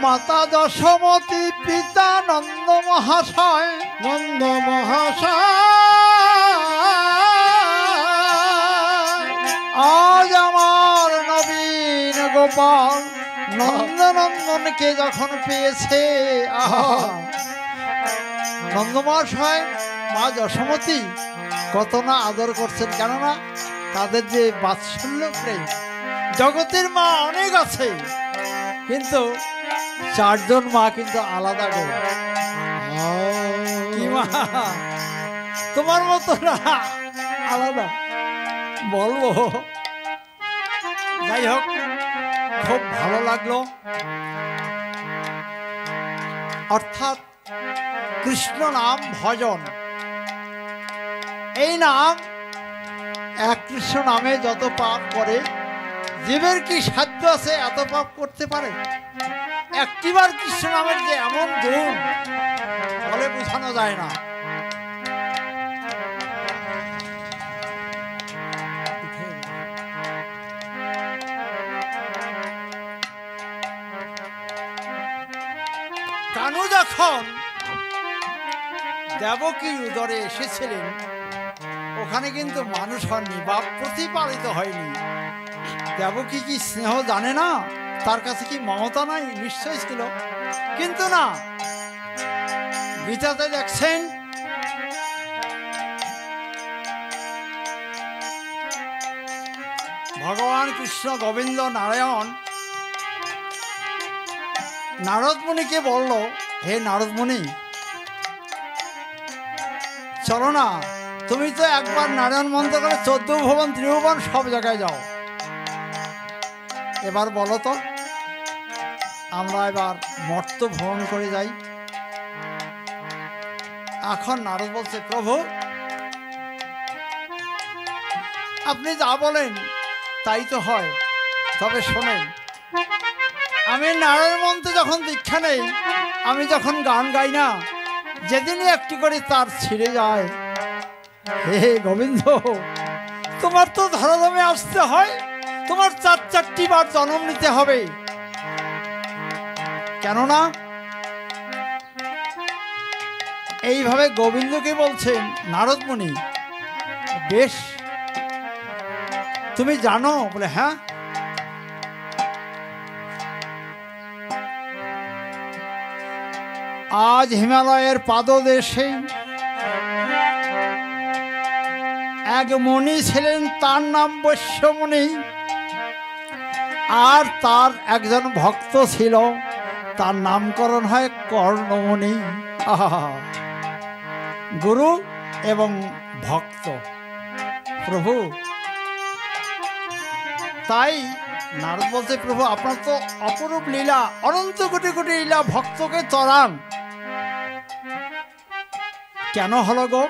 মাতা যশোমতী পিতা নন্দ মহাশয় আজ আমার নবীন গোপাল নন্দনন্দনকে যখন পেয়েছে নন্দ মহাশয় মা যশোমতী কত না আদর করছেন, কেননা তাদের যে বাৎসল্য প্রেম। জগতের মা অনেক আছে, কিন্তু চারজন মা কিন্তু আলাদা গো। কি মা তোমার মতো না, আলাদা বলবো। যাই হোক, খুব ভালো লাগলো। অর্থাৎ কৃষ্ণ নাম ভজন, এই নাম এক কৃষ্ণ নামে যত পাপ করে, জীবের কি সাধ্য আছে এত পাপ করতে পারে? একটিবার কৃষ্ণ নামের যে এমন গুণ বলে বোঝানো যায় না। কানু যখন দেবকী উদরে এসেছিলেন, ওখানে কিন্তু মানুষ হননি, বাপ প্রতিপালিত হয়নি। দেবকী কি স্নেহ জানে না? তার কাছে কি মমতা নাই? নিশ্চয় ছিল, কিন্তু না। গীতাতে দেখছেন ভগবান কৃষ্ণ গোবিন্দ নারায়ণ নারদ মুনিকে বলল, হে নারদ মুনি, চলো না, তুমি তো একবার নারায়ণ মন্ত্র করে 14 ভুবন ত্রিভুবন সব জায়গায় যাও। এবার বলো তো, আমরা এবার মর্ত ভ্রমণ করে যাই। এখন নারদ বলছে, প্রভু আপনি যা বলেন তাই তো হয়, তবে শোনেন, আমি নারায়ণ মন্ত্রে যখন দীক্ষা নেই, আমি যখন গান গাই না, যেদিনই একটি করে তার ছিঁড়ে যায়। হে গোবিন্দ, তোমার তো ধরাধামে আসতে হয়, তোমার 4 বার জন্ম নিতে হবে। কেননা এইভাবে গোবিন্দকে বলছেন নারদ মুনি। বেশ, তুমি জানো? বলে হ্যাঁ। আজ হিমালয়ের পাদদেশে এক মুনি ছিলেন, তার নাম বৈশ্যমুনি। আর তার একজন ভক্ত ছিল, তার নামকরণ হয় কর্ণমুনি। গুরু এবং ভক্ত, প্রভু। তাই নারদ বলছে, প্রভু আপনার তো অপরূপ লীলা, অনন্ত কোটি কোটি লীলা, ভক্তকে চড়ান। কেন হলো গো?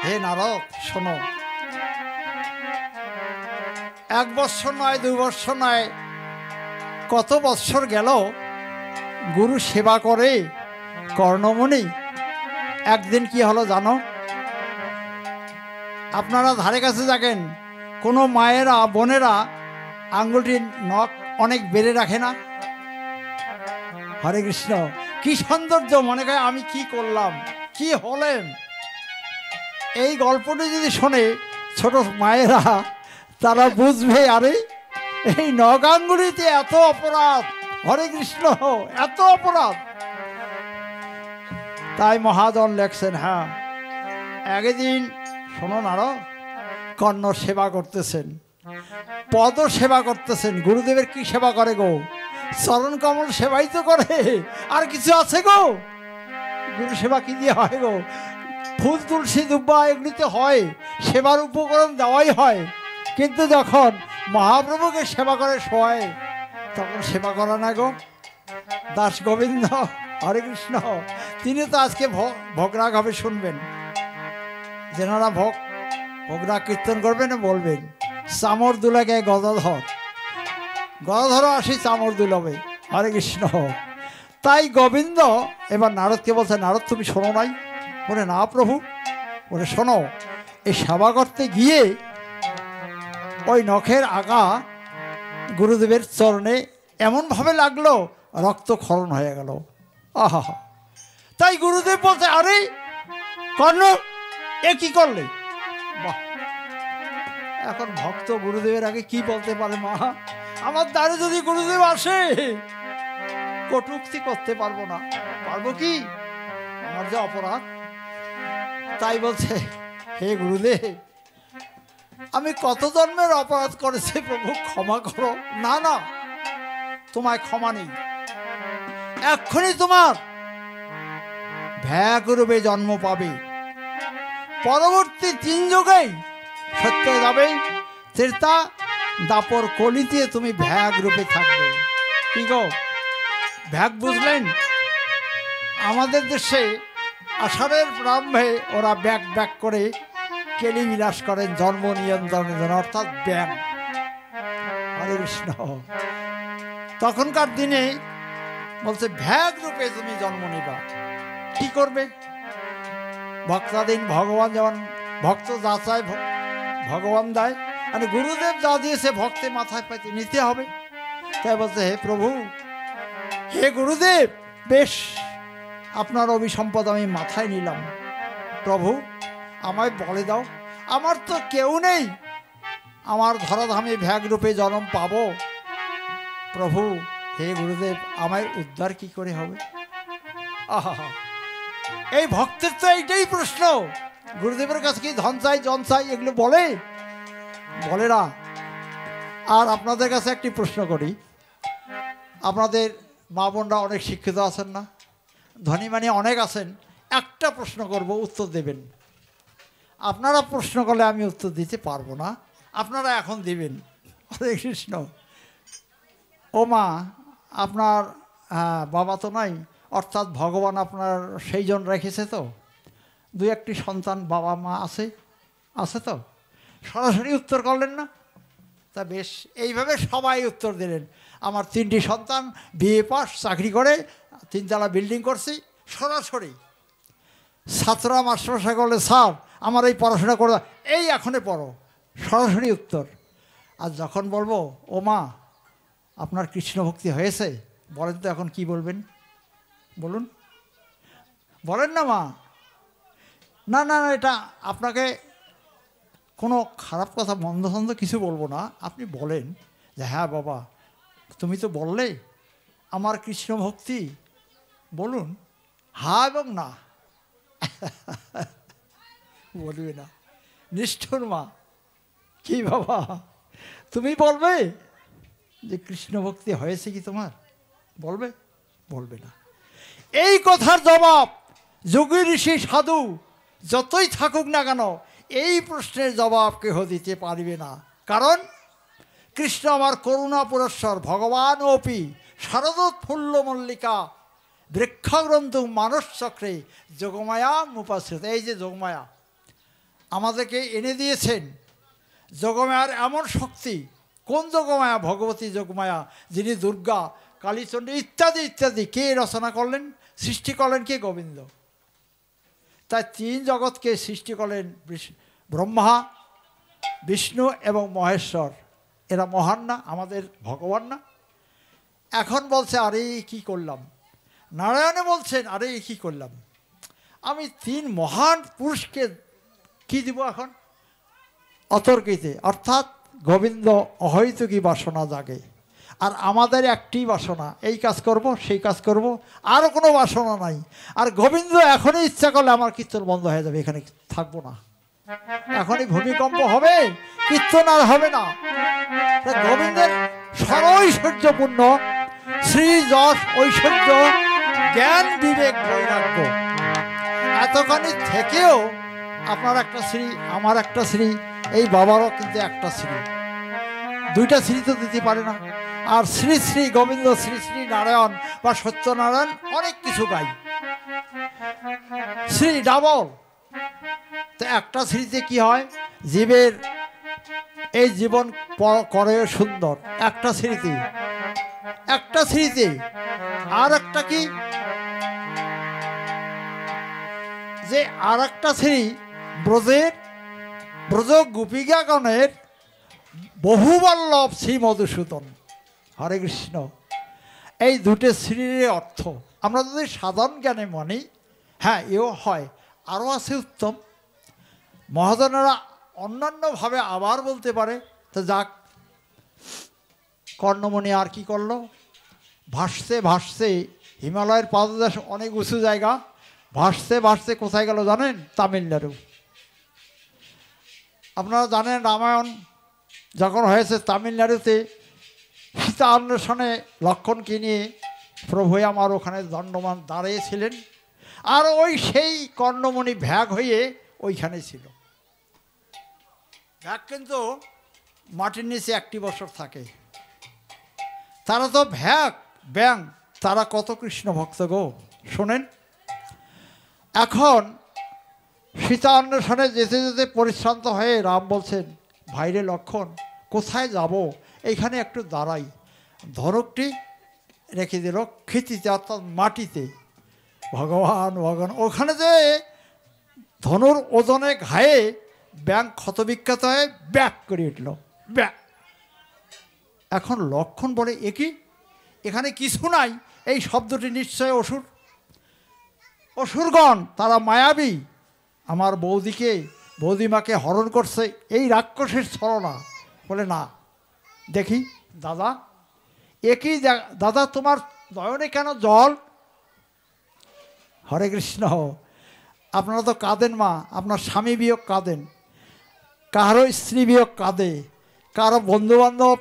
হে নারদ শোনো, 1 বৎসর নয়, 2 বৎসর নয়, কত বৎসর গেল গুরু সেবা করে কর্ণমুনি। একদিন কি হলো জানো? আপনারা ধারে কাছে থাকেন, কোনো মায়েরা বোনেরা আঙ্গুলটির নখ অনেক বেড়ে রাখে না? হরে কৃষ্ণ, কি সৌন্দর্য! মনে করে আমি কি করলাম, কি হলেন। এই গল্পটি যদি শোনে ছোট মায়েরা, তারা বুঝবে আরে এই নখ আঙ্গুলিতে এত অপরাধ। হরে কৃষ্ণ, এত অপরাধ। তাই মহাজন লেখছেন, হ্যাঁ একদিন শোনো নারদ, কর্ণ সেবা করতেছেন, পদ সেবা করতেছেন। গুরুদেবের কি সেবা করে গো? চরণ কমল সেবাই তো করে, আর কিছু আছে গো? গুরু সেবা কি দিয়ে হয় গো? ফুল তুলসী দুব্বা এগুলিতে হয়, সেবার উপকরণ দেওয়াই হয়, কিন্তু যখন মহাপ্রভুকে সেবা করে শোয়, তখন সেবা করা না গো। দাস গোবিন্দ, হরে কৃষ্ণ, তিনি তো আজকে ভোগরাগ হবে, শুনবেন। যেনারা ভোগরাগ কীর্তন করবেন বলবেন, চামর দুলাকে গদাধর আসি চামর দুলবে। হরে কৃষ্ণ। তাই গোবিন্দ এবার নারদকে বলছে, নারদ তুমি শোনো নাই? বলে না প্রভু। বলে শোনো, এই সেবা করতে গিয়ে ওই নখের আগা গুরুদেবের চরণে এমনভাবে লাগলো, রক্তক্ষরণ হয়ে গেল। আহা, তাই গুরুদেব বলছে, আরে কর্ণ এ কি করলে? বাহ, এখন ভক্ত গুরুদেবের আগে কি বলতে পারে? মা, আমার দ্বারে যদি গুরুদেব আসে কটূক্তি করতে পারবো না, পারবো কি? আমার যে অপরাধ। তাই বলছে, হে গুরুদেব, আমি কত জন্মের অপরাধ করেছি প্রভু, ক্ষমা করো। না না, তোমায় ক্ষমা নেই, এক্ষুনি তোমার ভ্যাগরূপে জন্ম পাবে, পরবর্তী 3 যুগেই সত্য যাবে, ত্রেতা দাপর কলিতে তুমি ভ্যাগ রূপে থাকবে। কি গো, ভ্যাগ বুঝলেন? আমাদের দেশে আষাঢ়ের প্রারম্ভে ওরা ব্যাগ ব্যাগ করে কেলি বিলাস করেন জন্ম নিয়ন্ত্রণের জন্য, অর্থাৎ ব্যাগ। হরে কৃষ্ণ। তখনকার দিনে বলছে ভ্যাগ রূপে তুমি জন্ম নিবা। কি করবে? ভক্তাধীন, ভগবান যেমন ভক্ত যা চায় ভগবান দেয়, আর গুরুদেব যা দিয়েছে ভক্তে মাথায় পাইতে নিতে হবে। তাই বলছে, হে প্রভু, হে গুরুদেব, বেশ আপনার অভিসম্পদ আমি মাথায় নিলাম, প্রভু আমায় বলে দাও, আমার তো কেউ নেই, আমার ধরাধামে ভ্যাগ রূপে জন্ম পাবো, প্রভু হে গুরুদেব আমায় উদ্ধার কি করে হবে? আহা, এই ভক্তের তো এইটাই প্রশ্ন। গুরুদেবের কাছে কি ধন চাই, জন চাই এগুলো বলে না। আর আপনাদের কাছে একটি প্রশ্ন করি, আপনাদের মা বোনরা অনেক শিক্ষিত আছেন না, ধনী মানে অনেক আছেন, একটা প্রশ্ন করব, উত্তর দেবেন। আপনারা প্রশ্ন করলে আমি উত্তর দিতে পারবো না, আপনারা এখন দিবেন। হরে কৃষ্ণ। ও মা, আপনার বাবা তো নাই, অর্থাৎ ভগবান আপনার সেই জন রেখেছে তো, 2-1টি সন্তান বাবা মা আছে তো? সরাসরি উত্তর করলেন না? তা বেশ, এইভাবে সবাই উত্তর দিলেন। আমার 3টি সন্তান, বিএ পাস, চাকরি করে, 3 তলা বিল্ডিং করছি। সরাসরি ছাত্ররা মাস্টারমশাই করলে, স্যার আমার এই পড়াশোনা করে, এই এখনই পড়ো, সরাসরি উত্তর। আর যখন বলবো, ও মা আপনার কৃষ্ণ ভক্তি হয়েছে, বলেন তো এখন কি বলবেন? বলুন, বলেন না মা। না না না, এটা আপনাকে কোনো খারাপ কথা মন্দ ছন্দ কিছু বলবো না, আপনি বলেন যে হ্যাঁ বাবা তুমি তো বললে আমার কৃষ্ণ ভক্তি, বলুন হ্যাঁ এবং না। বলবে না, নিষ্ঠুর মা। কি বাবা, তুমি বলবে যে কৃষ্ণ ভক্তি হয়েছে কি তোমার? বলবে না। এই কথার জবাব যোগী ঋষি সাধু যতই থাকুক না কেন, এই প্রশ্নের জবাব কেহ দিতে পারবে না। কারণ কৃষ্ণ আমার করুণা পুরস্বর, ভগবান অপি শারদোৎফুল্ল মল্লিকা বৃক্ষগ্রন্থ মানস চক্রে যোগমায়া মুপাশ্রিত। এই যে যোগমায়া আমাদেরকে এনে দিয়েছেন, যোগমায়ার এমন শক্তি। কোন যোগমায়া? ভগবতী যোগমায়া, যিনি দুর্গা, কালীচণ্ডী ইত্যাদি ইত্যাদি। কে রচনা করলেন, সৃষ্টি করলেন কে? গোবিন্দ। তাই 3 জগৎকে সৃষ্টি করলেন ব্রহ্মা, বিষ্ণু এবং মহেশ্বর। এরা মহান না? আমাদের ভগবান না? এখন বলছে আরে কি করলাম, নারায়ণে বলছেন আরে কি করলাম, আমি 3 মহান পুরুষকে কি দিব এখন? অতর্কিতে, অর্থাৎ গোবিন্দ অহৈতুকী বাসনা জাগে, আর আমাদের একটি বাসনা, এই কাজ করব সেই কাজ করব, আর কোনো বাসনা নাই। আর গোবিন্দ এখনই ইচ্ছা করলে আমার কীর্তন বন্ধ হয়ে যাবে, এখানে থাকবো না, এখনই ভূমিকম্প হবে, কীর্তন আর হবে না। গোবিন্দের সরৈশ্বর্যপূর্ণ শ্রী যশ ঐশ্বর্য জ্ঞান বিবেক বৈরাগ্য এতখানি থেকেও আপনার একটা শ্রী, আমার একটা শ্রী, এই বাবারও কিন্তু একটা শ্রী, 2টা শ্রী তো দিতে পারে না। আর শ্রী শ্রী গোবিন্দ, শ্রী শ্রী নারায়ণ বা সত্যনারায়ণ অনেক কিছু গাই, শ্রী ডাবল। তো একটা শ্রীতে কি হয়, জীবের এই জীবন করে সুন্দর, একটা স্মৃতি, একটা স্মৃতি। আর একটা কি, যে আর একটা শ্রী ব্রজ গোপিকাগণের বহুবল্লভ শ্রী মধুসূদন। হরে কৃষ্ণ। এই দুটো শ্রীর অর্থ আমরা যদি সাধারণ জ্ঞানে মানি, হ্যাঁ এও হয়, আরও আছে উত্তম। মহাজনেরা অন্যান্যভাবে আবার বলতে পারে। তো যাক, কর্ণমণি আর কি করলো, ভাসতে ভাসতে, হিমালয়ের পাদদেশ অনেক উঁচু জায়গা, ভাসতে ভাসতে কোথায় গেল জানেন? তামিলনাড়ু। আপনারা জানেন রামায়ণ যখন হয়েছে তামিলনাড়ুতে, সীতা অন্বেষণে লক্ষ্মণকে নিয়ে প্রভু আমার ওখানে দণ্ডমান দাঁড়িয়েছিলেন, আর ওই সেই কর্ণমণি ভ্যাগ হয়ে ওইখানে ছিল। ভ্যাগ কিন্তু মাটির নিচে 1 বছর থাকে। তারা তো ব্যাং, তারা কত কৃষ্ণ ভক্ত গো, শোনেন। এখন সীতা অন্বেষণে যেতে যেতে পরিশ্রান্ত হয়ে রাম বলছেন, ভাইরে লক্ষ্মণ কোথায় যাব, এইখানে একটু দাঁড়াই। ধনুকটি রেখে দিল ক্ষিতিতে, অর্থাৎ মাটিতে। ভগবান ওখানে যে ধনুর ওজনে ঘায়ে ব্যাং ক্ষতবিক্ষত হয়ে ব্যাক করে উঠল, ব্যাক। এখন লক্ষ্মণ বলে, এখানে কিছু নাই, এই শব্দটি নিশ্চয় অসুর, অসুরগণ, তারা মায়াবী, আমার বৌদিমাকে হরণ করছে, এই রাক্ষসের ছলনা। বলে না, দেখি দাদা, দাদা তোমার নয়নে কেন জল? হরে কৃষ্ণ। আপনারা তো কাঁদেন মা, আপনার স্বামী বিয়োগ কাঁদেন, কারো স্ত্রী বিয়োগ কাঁদে, কারো বন্ধুবান্ধব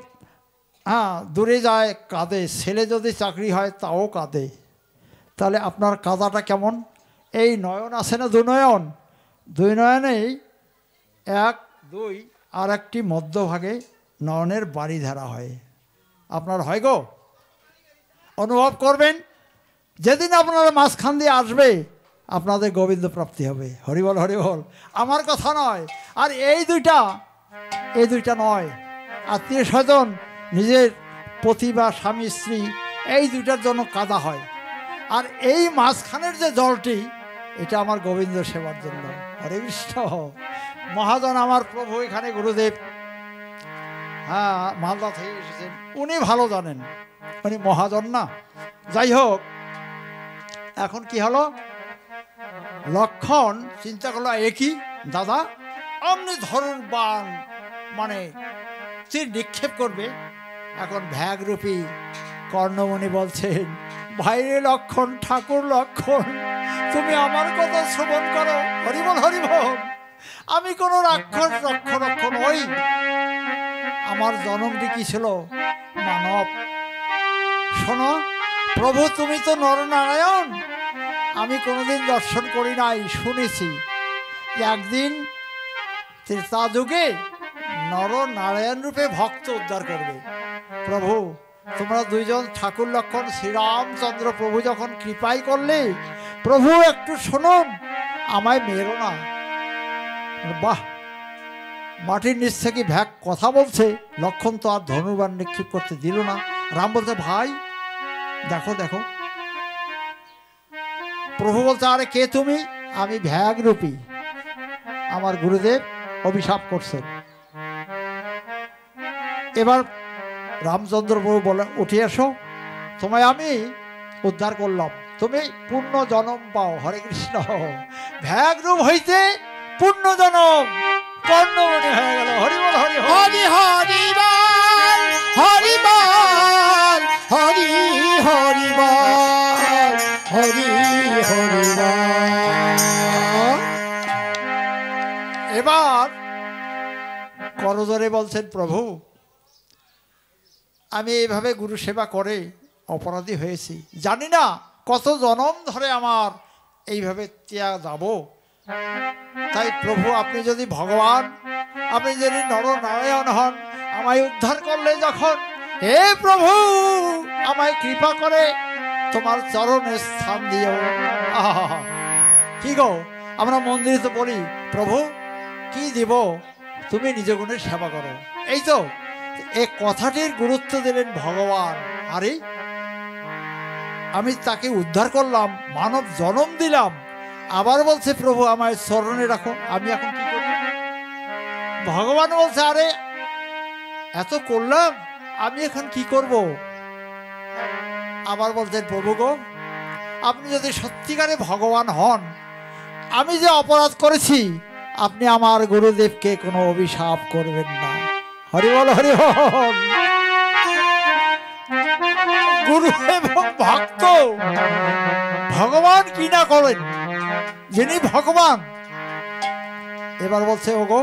দূরে যায় কাঁদে, ছেলে যদি চাকরি হয় তাও কাঁদে। তাহলে আপনার কাঁদাটা কেমন? এই নয়ন আছে না, দুই নয়নেই 1, 2 আর একটি মধ্যভাগে নয়নের বাড়ি ধারা হয়। আপনার হয় গো? অনুভব করবেন, যেদিন আপনারা মাঝখান দিয়ে আসবে আপনাদের গোবিন্দ প্রাপ্তি হবে। হরিবল হরিবল। আমার কথা নয়। আর এই দুইটা নয়, আত্মীয় স্বজন, নিজের পতি বা স্বামী স্ত্রী, এই দুইটার জন্য কাদা হয়। আর এই মাঝখানের যে জলটি, এটা আমার গোবিন্দ সেবার জন্য। হরে কৃষ্ণ। মহাজন আমার প্রভু এখানে গুরুদেব, মালদা থেকে এসেছেন, উনি ভালো জানেন, উনি মহাজন না। যাই হোক, এখন কি হলো, লক্ষ্মণ চিন্তা করলো, একই দাদা অমনি ধরুন বান, মানে তীর নিক্ষেপ করবে। এখন ভ্যাগরূপী কর্ণমণি বলছেন, ভাইরে লক্ষ্মণ, ঠাকুর লক্ষ্মণ, তুমি আমার কথা শ্রবণ করো। হরিবল হরিবল। আমি কোনো রাক্ষস রক্ষ নই, আমার জন্মটি কি ছিল মানব। শোনো প্রভু, তুমি তো নরনারায়ণ, আমি কোনোদিন দর্শন করি নাই, শুনেছি একদিন ত্রেতাযুগে নরনারায়ণ রূপে ভক্ত উদ্ধার করবে। প্রভু, তোমরা দুইজন ঠাকুর লক্ষ্মণ শ্রীরামচন্দ্র প্রভু যখন কৃপাই করলে, প্রভু একটু শুনুন, আমায় মেরো না। বাহ, মাটির নিচ থেকে ভ্যাক কথা বলছে। লক্ষ্মণ তো আর ধনুর্বাণ নিক্ষেপ করতে দিল না। রাম বলছে, ভাই দেখো দেখো। প্রভু বলছে, আরে কে তুমি? আমি ভ্যাগ রূপী, আমার গুরুদেব অভিশাপ করছেন। এবার রামচন্দ্র প্রভু বলে, উঠে এসো, তোমায় আমি উদ্ধার করলাম, তুমি পূর্ণ জনম পাও। হরে কৃষ্ণ। ভ্যাগ রূপ হইতে পূর্ণ জনম কর্ণমণি হয়ে গেল। হরিবল হরি হরি হরিবল হরিবল হরি হরিবল হরি হরিবল। এবার করজোরে বলছেন, প্রভু আমি এইভাবে গুরু সেবা করে অপরাধী হয়েছি, জানি না কত জনম ধরে আমার এইভাবে ত্যাগ যাব। তাই প্রভু, আপনি যদি ভগবান, আপনি যদি নরনারায়ণ হন, আমায় উদ্ধার করলে যখন, হে প্রভু আমায় কৃপা করে তোমার চরণে স্থান দিও। কি গো, আমরা মন্দিরে তো বলি, প্রভু কি দিব, তুমি নিজ গুণের সেবা করো। এই তো এই কথাটির গুরুত্ব দিলেন ভগবান। আরে আমি তাকে উদ্ধার করলাম, মানব জন্ম দিলাম, আবার বলছে প্রভু আমায় চরণে রাখো, আমি এখন কি করব? ভগবান বলছে, আরে এত করলাম, আমি এখন কি করব? আবার বলছেন, প্রভু গো, আপনি যদি সত্যিকারে ভগবান হন, আমি যে অপরাধ করেছি, আপনি আমার গুরুদেবকে কোনো অভিশাপ করবেন না। হরি বল, হরি বল। গুরু এবং ভক্ত ভগবান কি না করেন, যিনি ভগবান। এবার বলছে, ওগো,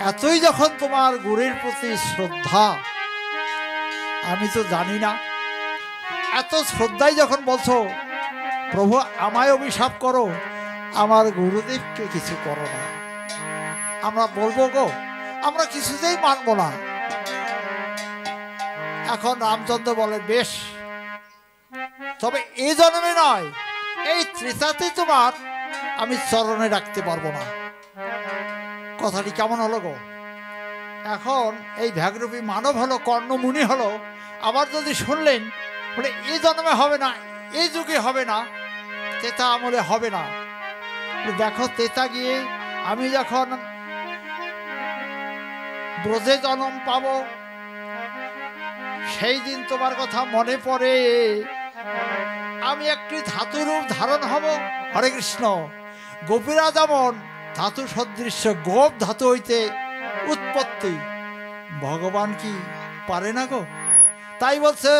এতই যখন তোমার গুরুর প্রতি শ্রদ্ধা, আমি তো জানি না, এত শ্রদ্ধাই যখন বলছো, প্রভু আমায় অভিশাপ করো, আমার গুরুদেবকে কিছু করো না। আমরা বলবো গো, আমরা কিছুতেই মানবো না। এখন রামচন্দ্র বলে, বেশ, তবে এই জন্মে নয়, এই ত্রেতাতে তোমার আমি চরণে রাখতে পারবো না। কথাটি কেমন হলো গো? এখন এই ভ্যাগরূপী মানব হলো, কর্ণমুনি হলো, আবার যদি শুনলেন বলে এই জন্মে হবে না, এই যুগে হবে না, তেতা আমলে হবে না। দেখো, তেতা গিয়ে আমি যখন ব্রজে জন্ম পাবো, সেই দিন তোমার কথা মনে পড়ে আমি একটি ধাতু রূপ ধারণ হব। হরে কৃষ্ণ। গোপীরা যেমন ধাতু সদৃশ্য, গোপ ধাতু হইতে উৎপত্তি, ভগবান কি পারে না গো? তাই বলছে,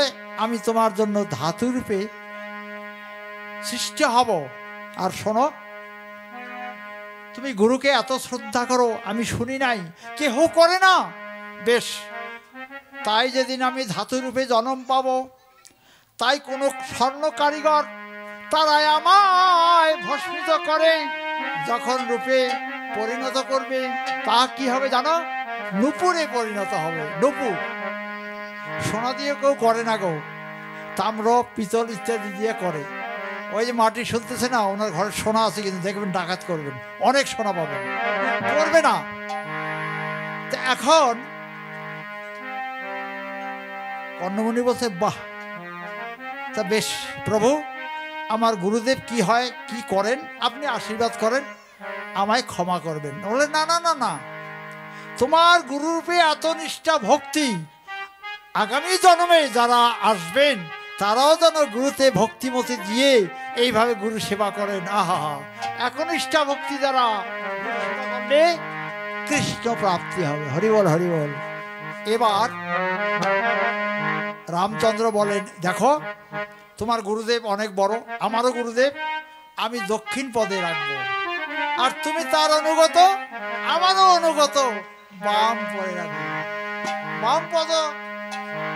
আমি তোমার জন্য ধাতু রূপে সৃষ্টি হব। আর শোনো, তুমি গুরুকে এত শ্রদ্ধা করো, আমি শুনি নাই, কেহ করে না। বেশ, তাই যেদিন আমি ধাতু রূপে জন্ম পাবো, তাই কোনো স্বর্ণ কারিগর তারাই আমায় ভস্মিত করে যখন রূপে পরিণত করবে, তা কি হবে জানো? নূপুরে পরিণত হবে। নূপুর সোনা দিয়ে কেউ করে না গো, তাম্র, পিতল ইত্যাদি দিয়ে করে। ওই যে মাটি শুনতেছে না, ওনার ঘরে সোনা আছে, কিন্তু দেখবেন ডাকাত করবেন, অনেক সোনা পাবেন, করবে না। এখন কর্ণমুনি বলছে, বাহ, তা বেশ প্রভু, আমার গুরুদেব কি হয়, কি করেন, আপনি আশীর্বাদ করেন, আমায় ক্ষমা করবেন। বলে, না না না না, তোমার গুরুরূপে এত নিষ্ঠা ভক্তি, আগামী জন্মে যারা আসবেন তারাও যেন গুরুতে ভক্তিমতি দিয়ে এইভাবে গুরু সেবা করেন। আহা, এখন নিষ্ঠা ভক্তি দ্বারা করলে কৃষ্ণ প্রাপ্তি হবে। হরিবল, হরিবল। এবার রামচন্দ্র বলেন, দেখো, তোমার গুরুদেব অনেক বড়, আমারও গুরুদেব, আমি দক্ষিণ পদে রাখবো, আর তুমি তার অনুগত, আমারও অনুগত বাম পদে রাখবো। বাম পদ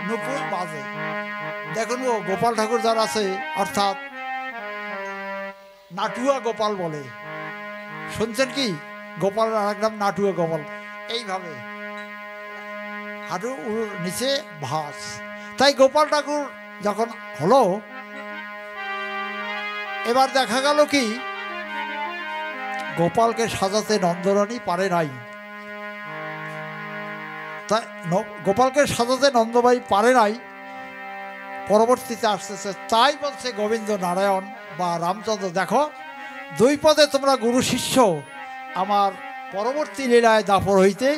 নূপুর বাজে। দেখুন, ও গোপাল ঠাকুর যার আছে, অর্থাৎ নাটুয়া গোপাল বলে, শুনছেন কি? গোপালের আর এক নাম নাটুয়া গোপাল। এইভাবে হাঁটু নিচে ভাস। তাই গোপাল ঠাকুর যখন হলো, এবার দেখা গেল কি, গোপালকে সাজাতে নন্দরানী পারে নাই। তাই গোপালকে সাজাতে নন্দবাই পারে নাই, পরবর্তীতে আসতেছে। তাই বলছে গোবিন্দ নারায়ণ বা রামচন্দ্র, দেখো, দুই পদে তোমরা গুরু শিষ্য, আমার পরবর্তী লীলায় দাপর হইতে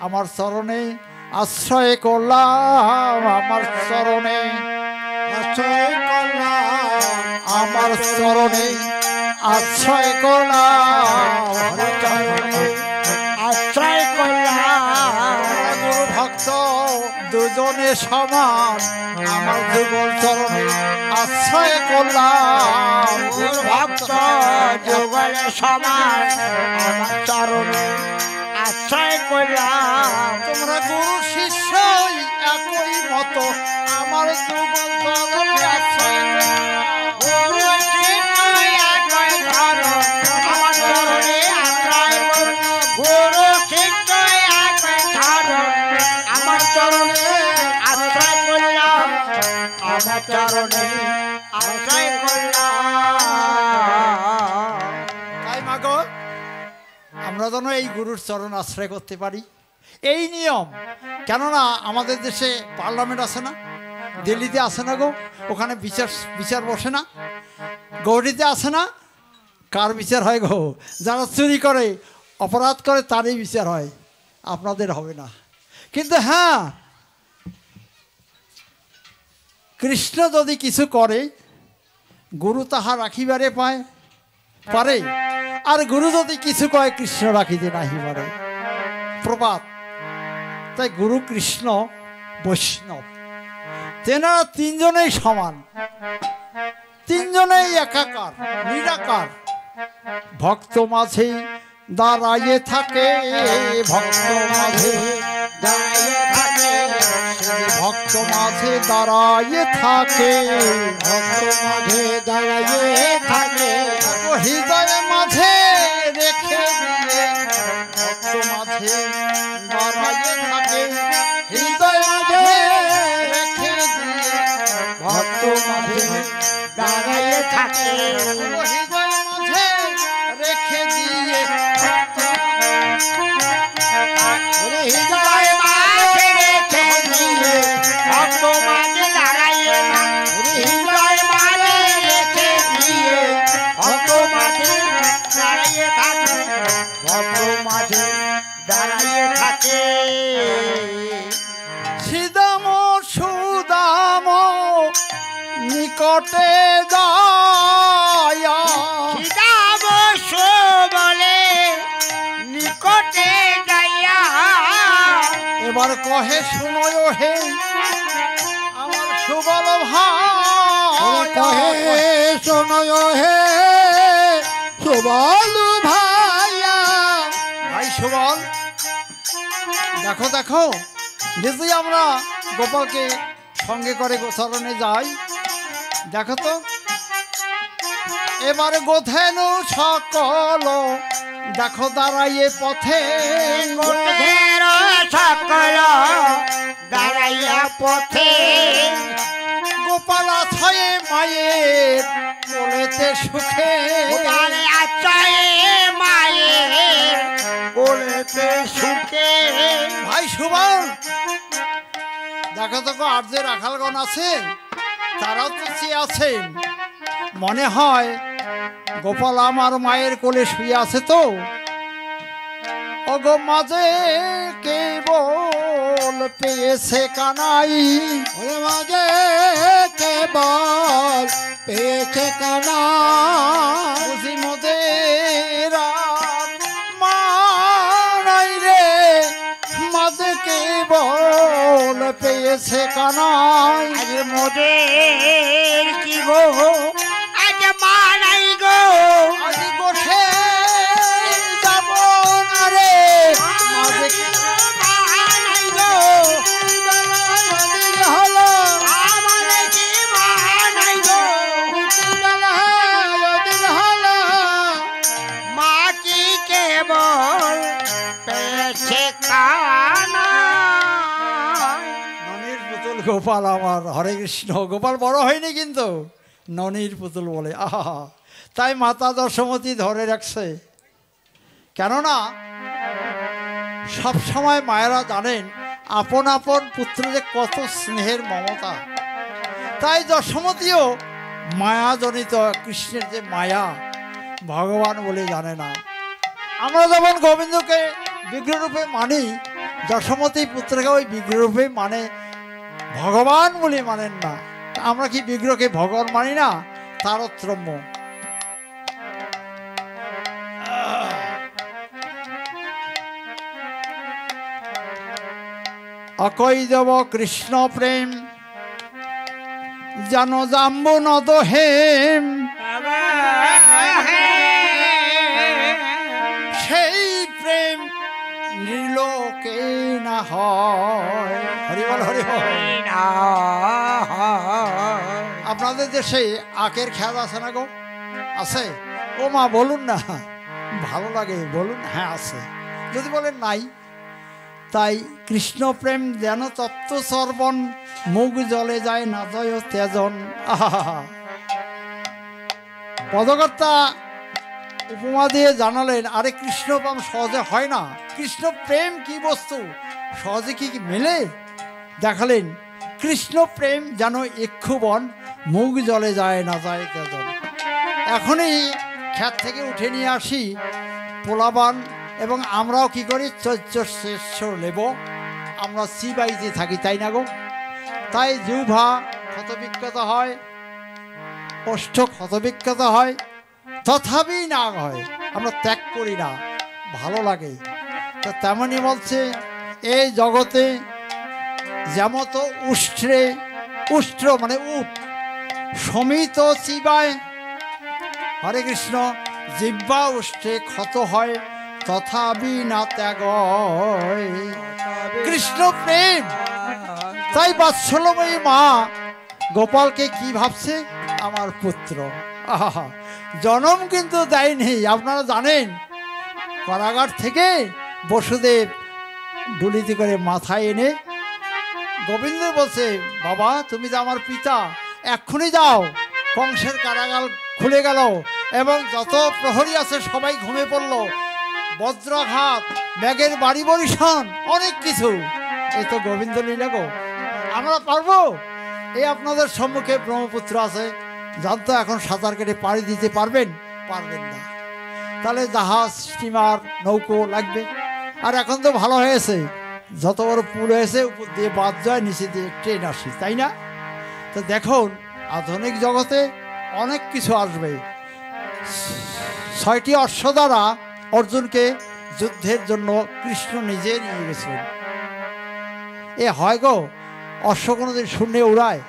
আমার চরণে আশ্রয় করলাম, আমার চরণে আশ্রয় করলাম, আমার চরণে আশ্রয় করলাম, আশ্রয় করলাম। গুরু ভক্ত দুজনে সমান, আমার যুগল চরণে আশ্রয় করলাম। গুরু ভক্ত যুগলে সমান, আমার চরণে আশ্রয় করলাম। তোমরা গুরু শিষ্য একই মতো, আমার যুগল চরণে আশ্রয় করলাম। তাই মাগো, আমরা যেন এই গুরুর চরণ আশ্রয় করতে পারি, এই নিয়ম। কেননা আমাদের দেশে পার্লামেন্ট আছে না, দিল্লিতে আছে না গো, ওখানে বিচার বসে না, গৌড়িতে আছে না, কার বিচার হয় গো? যারা চুরি করে, অপরাধ করে, তারই বিচার হয়, আপনাদের হবে না। কিন্তু হ্যাঁ, কৃষ্ণ যদি কিছু করে গুরু তাহা রাখিবারে পারে, আর গুরু যদি কিছু কয় কৃষ্ণ রাখিতে নাহি পারে। প্রবাদ। তাই গুরু কৃষ্ণ বৈষ্ণব তেনারা তিনজনেই সমান, তিনজনেই একাকার নিরাকার। ভক্ত মাঝে দাঁড়াইয়ে থাকে, ভক্ত মাঝে দাঁড়াইয়ে থাকে, ভক্ত মাঝে দাঁড়াইয়ে থাকে, ভক্ত মাঝে দাঁড়াইয়ে থাকে, হৃদয় মাঝে রেখে দিয়ে ভক্ত মাঝে দাঁড়াইয়ে থাকে, হৃদয় মাঝে রেখে দিয়ে ভক্ত মাঝে দাঁড়াইয়ে থাকে, হৃদয় মাঝে রেখে দিয়ে হৃদয় মাঝে রেখে দিয়ে ভক্ত মাঝে দাঁড়াইয়ে থাকে, হৃদয় মাঝে রেখে দিয়ে ভক্ত মাঝে দাঁড়াইয়ে থাকে, ভক্ত মাঝে দাঁড়াইয়ে থাকে। শ্রীদাম সুদাম নিকটে যায়া, শ্রীদাম বলে নিকটে যাইয়া, এবার কহে শুনয় হে আমার সুবল ভাই, কহে শোনয় হে সুবল ভাইয়া। ভাই সুবল, দেখো দেখো যদি আমরা গোপালকে সঙ্গে করে গোচরণে যাই, দেখো তো এবার গোধেন সকল দেখো দাঁড়াইয়ে পথে, গোধের সকল দাঁড়াইয়া পথে, গোপাল আছয়ে মায়ের কোলেতে সুখে, গোপাল আছয়ে মায়ের কোলেতে সুখে। ভাই সুবল দেখো তো আর যে রাখালগণ আছে তারাও তো চেয়ে আছেন, মনে হয় গোপাল আমার মায়ের কোলে শুয়ে আছে। তো ওগো মাঝে কেবল পেয়েছে কানাই, মাঝে কেবল পেয়েছে কানাই, বুঝি মোদের মানাই রে, মাঝে কেবল পেয়েছে কানাই, আজ মোদের কি গো আজ মানাই গো, আজ গোঠে যাব না রে, মাঝে মানাই গো, হলো আমার কি মানাই গো, হলো মা কি কেবল পেয়েছে কানাই। ননির পুতুল গোপাল আমার, হরে কৃষ্ণ। গোপাল বড় হয়নি কিন্তু ননির পুতুল বলে, আহা। তাই মাতা দশমতী ধরে রাখছে, কেননা সব সময় মায়েরা জানেন আপন আপন পুত্রদের কত স্নেহের মমতা। তাই দশমতীও মায়াজনিত, কৃষ্ণের যে মায়া ভগবান বলে জানে না। আমরা যেমন গোবিন্দকে বিগ্রহরূপে মানি, দশমতী পুত্রকে ওই বিগ্রহরূপে মানে, ভগবান বলে মানেন না। আমরা কি বিগ্রহকে ভগবান মানি না? তারতম্য। অকই দেব কৃষ্ণ প্রেম জানো জাম্বু নদ হেম, সেই প্রেম নির্লোকে না হয়। হরিবল হরিবল। আপনাদের দেশে আখের খেয়াল আছে না গো? আছে? ও মা বলুন না, ভালো লাগে বলুন। হ্যাঁ আছে। যদি বলেন নাই, তাই কৃষ্ণ প্রেম যেন তত্ত্ব সর্বণ, মুখ জলে যায় না জয় তেজন। আহা, পদকর্তা উপমা দিয়ে জানালেন, আরে কৃষ্ণ প্রেম সহজে হয় না। কৃষ্ণ প্রেম কি বস্তু সহজে কি মেলে? দেখালেন কৃষ্ণ প্রেম যেন ইক্ষুবন, মুখ জলে যায় না যায় তেজন। এখনই ক্ষেত থেকে উঠে নিয়ে আসি পোলাবান, এবং আমরাও কি করি চৈত্র লেব, আমরা সিবাইতে থাকি, তাই না গো? তাই জিহ্বা ক্ষতবিক্ষত হয়, ওষ্ঠ ক্ষতবিক্ষত হয়, তথাপি না হয়, আমরা ত্যাগ করি না, ভালো লাগে। তো তেমনই বলছে এই জগতে যেমত উষ্ট্রে, উষ্ট্র মানে উট, সমিত চিবায়, হরে কৃষ্ণ, জিহ্বা উষ্ট্রে ক্ষত হয়, তথাপি না ত্যাগ হয়। কৃষ্ণ প্রেম। তাই বাৎসল্যময়ী মা গোপালকে কি ভাবছে? আমার পুত্র। আহা, জন্ম কিন্তু দেয়নি। আপনারা জানেন কারাগার থেকে বসুদেব ডুলিতে করে মাথায় এনে গোবিন্দ বলছে, বাবা তুমি তো আমার পিতা, এক্ষুনি যাও। কংসের কারাগার খুলে গেল এবং যত প্রহরী আছে সবাই ঘুমিয়ে পড়ল। বজ্রাঘাত, ব্যাগের বাড়ি বরিশান, অনেক কিছু। এই তো গোবিন্দ লীলা গো। আমরা পারবো? এই আপনাদের সম্মুখে ব্রহ্মপুত্র আছে, জানতো এখন সাঁতার কেটে পাড়ি দিতে পারবেন? পারবেন না। তাহলে জাহাজ, স্টিমার, নৌকো লাগবে। আর এখন তো ভালো হয়েছে, যত বড় পুল হয়েছে উপর দিয়ে বাদ যায়, নিচে দিয়ে ট্রেন আসে, তাই না? তো দেখুন আধুনিক জগতে অনেক কিছু আসবে। 6টি অশ্ব দ্বারা অর্জুনকে যুদ্ধের জন্য কৃষ্ণ নিজে নিয়ে গেছিলেন। এ হয় গো, অশ্ব কোনোদিন শূন্যে উড়ায়?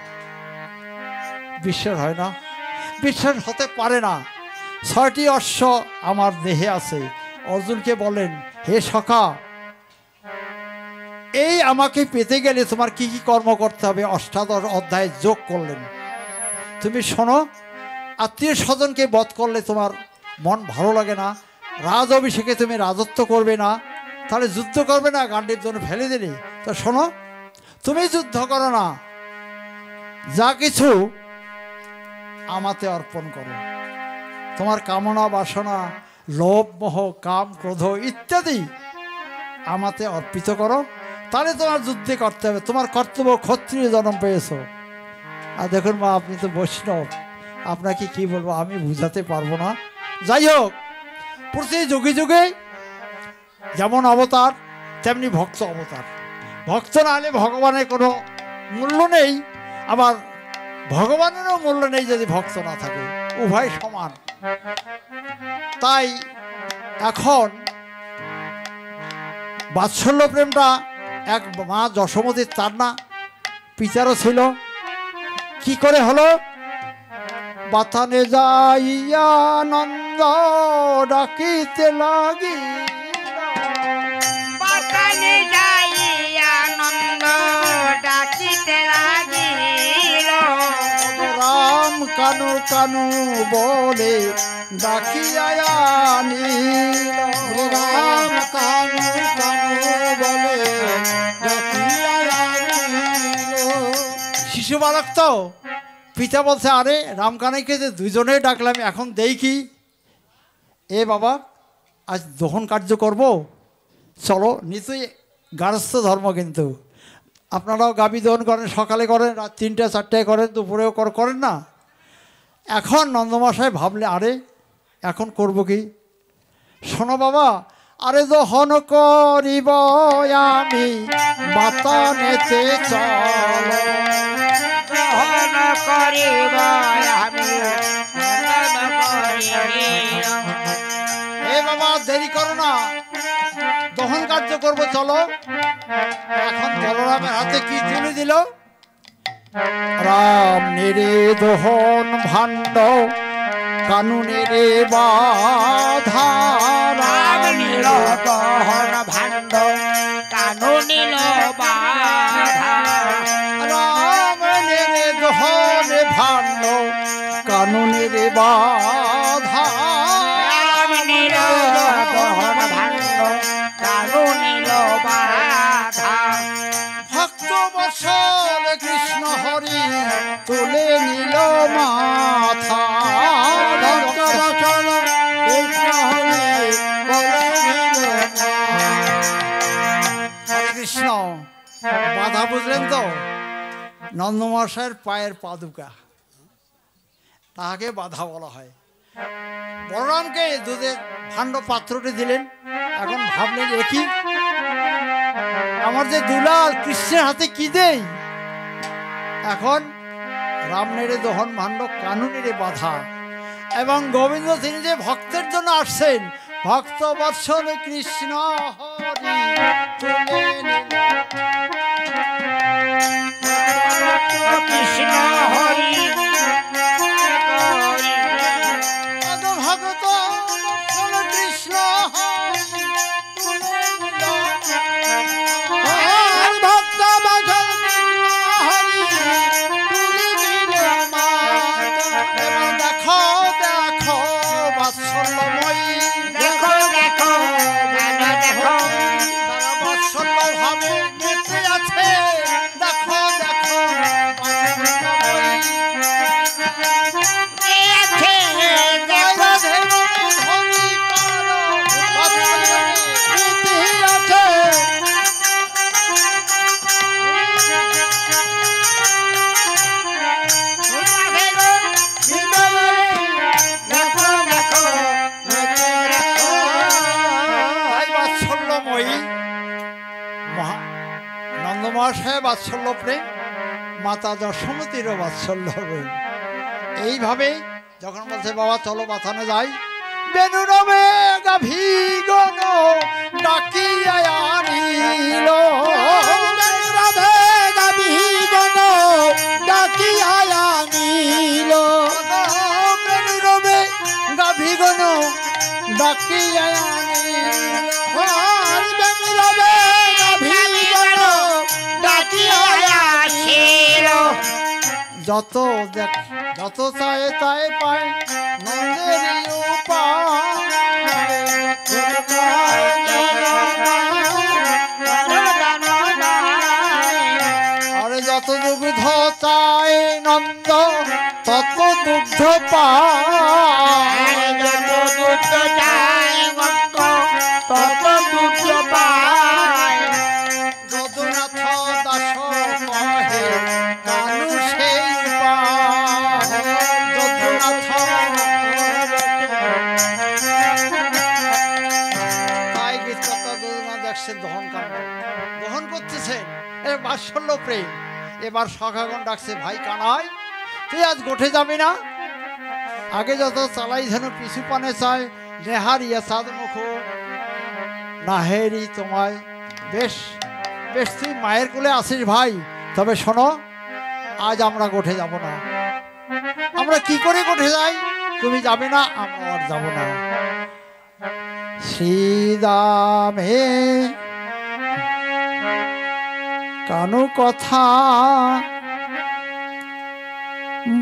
বিশ্বাস হয় না, বিশ্বাস হতে পারে না। 6টি অশ্ব আমার দেহে আছে। অর্জুনকে বলেন, হে সখা, এই আমাকে পেতে গেলে তোমার কি কি কর্ম করতে হবে? অষ্টাদশ অধ্যায়ে যোগ করলেন। তুমি শোনো, আত্মীয় স্বজনকে বধ করলে তোমার মন ভালো লাগে না, রাজ অভিষেকে তুমি রাজত্ব করবে না, তাহলে যুদ্ধ করবে না, গান্ডীব জন্য ফেলে দিলে। তো শোনো, তুমি যুদ্ধ করো না, যা কিছু আমাতে অর্পণ করো। তোমার কামনা বাসনা, লোভ মোহ কাম ক্রোধ ইত্যাদি আমাতে অর্পিত করো, তাহলে তোমার যুদ্ধে করতে হবে। তোমার কর্তব্য, ক্ষত্রিয় জন্ম পেয়েছো। আর দেখুন মা, আপনি তো বৈষ্ণব, আপনাকে কি বলবো, আমি বুঝাতে পারবো না। যাই হোক, প্রতি যুগে যুগে যেমন অবতার তেমনি ভক্ত অবতার। ভক্ত না হলে ভগবানের কোনো মূল্য নেই, আবার ভগবানেরও মূল্য নেই যদি ভক্ত না থাকে, উভয় সমান। তাই এখন বাৎসল্য প্রেমটা এক মা যশোমতীর, তার না পিতারও ছিল। কি করে হলো? বাতানে যাইয়া নন্দ ডাকিতে লাগি, বাতানে যাইয়া নন্দ ডাকিতে লাগিল, রাম কানু কানু বলে ডাকিয়া আনিল। রাম কানু কানু বলে ডাকিয়া আনিল। শিশু বালক তো, পিতা বলছে, আরে রামকানাইকে যে দুজনেই ডাকলাম, এখন দেই কি? এ বাবা, আজ দহন কার্য করব, চলো। নিশ্চয়ই গার্হস্থ্য ধর্ম, কিন্তু আপনারাও গাভী দহন করেন, সকালে করেন, রাত 3টে 4টায় করেন, দুপুরেও করেন না? এখন নন্দমশাই ভাবলে, আরে এখন করব কি? শোনো বাবা, আরে দহন করিব আমি বাতানেতে চলো, দহন করিব আমি দহন করিব। এ বাবা দেরি করো না, দহন কার্য করব, চলো। এখন বলরামের হাতে কি তুলে দিল? রাম নেরে দহন ভাণ্ড, কানুনে রে বাধা। রাম নীল দহন ভাণ্ড, কানু নীল বাধা। রাম নেরে দহন ভাণ্ড, কানুনে রে বাধা। রাম নীল দহন ভাণ্ড, কানু নীল বাধা। ভক্ত বৎসল কৃষ্ণ হরি তুলে নিল মাথা। ভক্ত বৎসল কৃষ্ণ হরি তুলে নিল মাথা। হরে কৃষ্ণ। বাধা বুঝলেন তো? নন্দমশাইয়ের পায়ের পাদুকা, তাহাকে বাধা বলা হয়। বলরামকে দুধের ভাণ্ড পাত্রটি দিলেন। এখন ভাবলেন, একই আমার যে দুলাল, কৃষ্ণের হাতে কি দেই? এখন রাম নেড়ে দহন ভাণ্ড কানু নেড়ে বাধা। এবং গোবিন্দ তিনি যে ভক্তের জন্য আসছেন, ভক্ত বৎসল কৃষ্ণ হরি তুলে কৃষ্ণ হরি ভগত বৎসল কৃষ্ণ হরি তুলে ভক্ত বৎসল কৃষ্ণ হরি তুলে দিলে এবং দেখো দেখো বাৎসল্যময়ী, দেখো দেখো দেখো তারা বাৎসল্য ভাবে মেতে আছে। দেখো দেখো বাৎসল্যময়ী, কে আছে দেখো হরি করো বাৎসল্যময়ী মেতে আছে। দেখো দেখো তাই বাৎসল্যময়ী নন্দ মহাশয় বাৎসল্য প্রেম, মাতা যশোমতীরও বাৎসল্য প্রেম। এইভাবে যখন বলছে বাবা চলো বাথানে যাই, বেনুরমে গাভীগণ ডাকিয়া আনিল, বেনুরমে গাভীগণ ডাকিয়া আনিল, বেনুরমে গাভীগণ ডাকিয়া আনিল, বেনুরমে গাভীগণ ডাকিয়া আসিল যত দেখ যত চায় তাই পায় নন্দেরই উপায়, আরে যত দুগ্ধ চায় নন্দ তত দুগ্ধ পায়, যত দুধ চায় ভক্ত তত দুধ পায়। যদুনাথ দাস কহে কানু সেই পায়, যদুনাথ তাই গীতকর্তা যদুনাথ দেখছেন দহন করতেছেন এ বাৎসল্য প্রেম। এবার সখাগণ ডাকছে ভাই কানাই তুই আজ গোঠে যাবি না? আগে যত চালাই যেন পিছু পানে চায়, নেহারিয়া চাঁদ মুখ নাহেরি তোমায়। বেশ বেশ তুই মায়ের কোলে আসিস ভাই, তবে শোনো আজ আমরা গোঠে যাব না। আমরা কি করে গোঠে যাই? তুমি যাবে না, আমরা আর যাব না। শ্রীদামে কানু কথা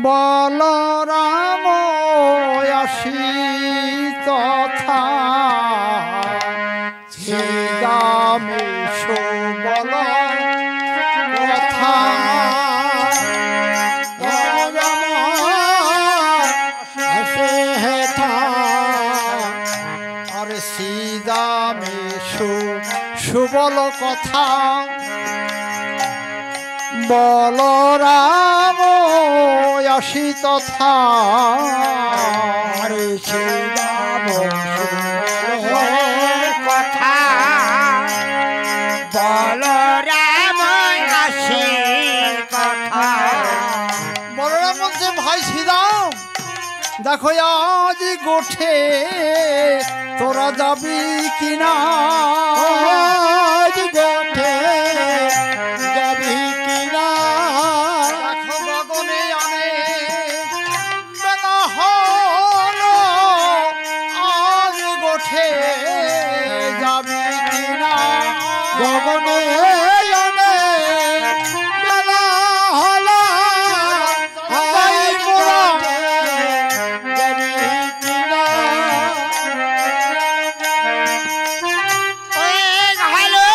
বলরাম আসি তথা, শ্রীদামে বল কথা বলরাম আসে হেথা, আরে শ্রীদামে সুবল কথা বলরাম আসি তথা, হরে শ্রীরাম কথা বলরাম আসি কথা। বলরাম বলছে ভাই শ্রীরাম দেখো আজ গোঠে তোরা যাবি কিনা? আজ গোঠে যাবি কিনা? দেখো গগনে অনেক বেলা হলো, আজ গোঠে যাবি কিনা? গগনে অনেক বেলা হলো, আজ গোঠে যাবি কিনা? ভালো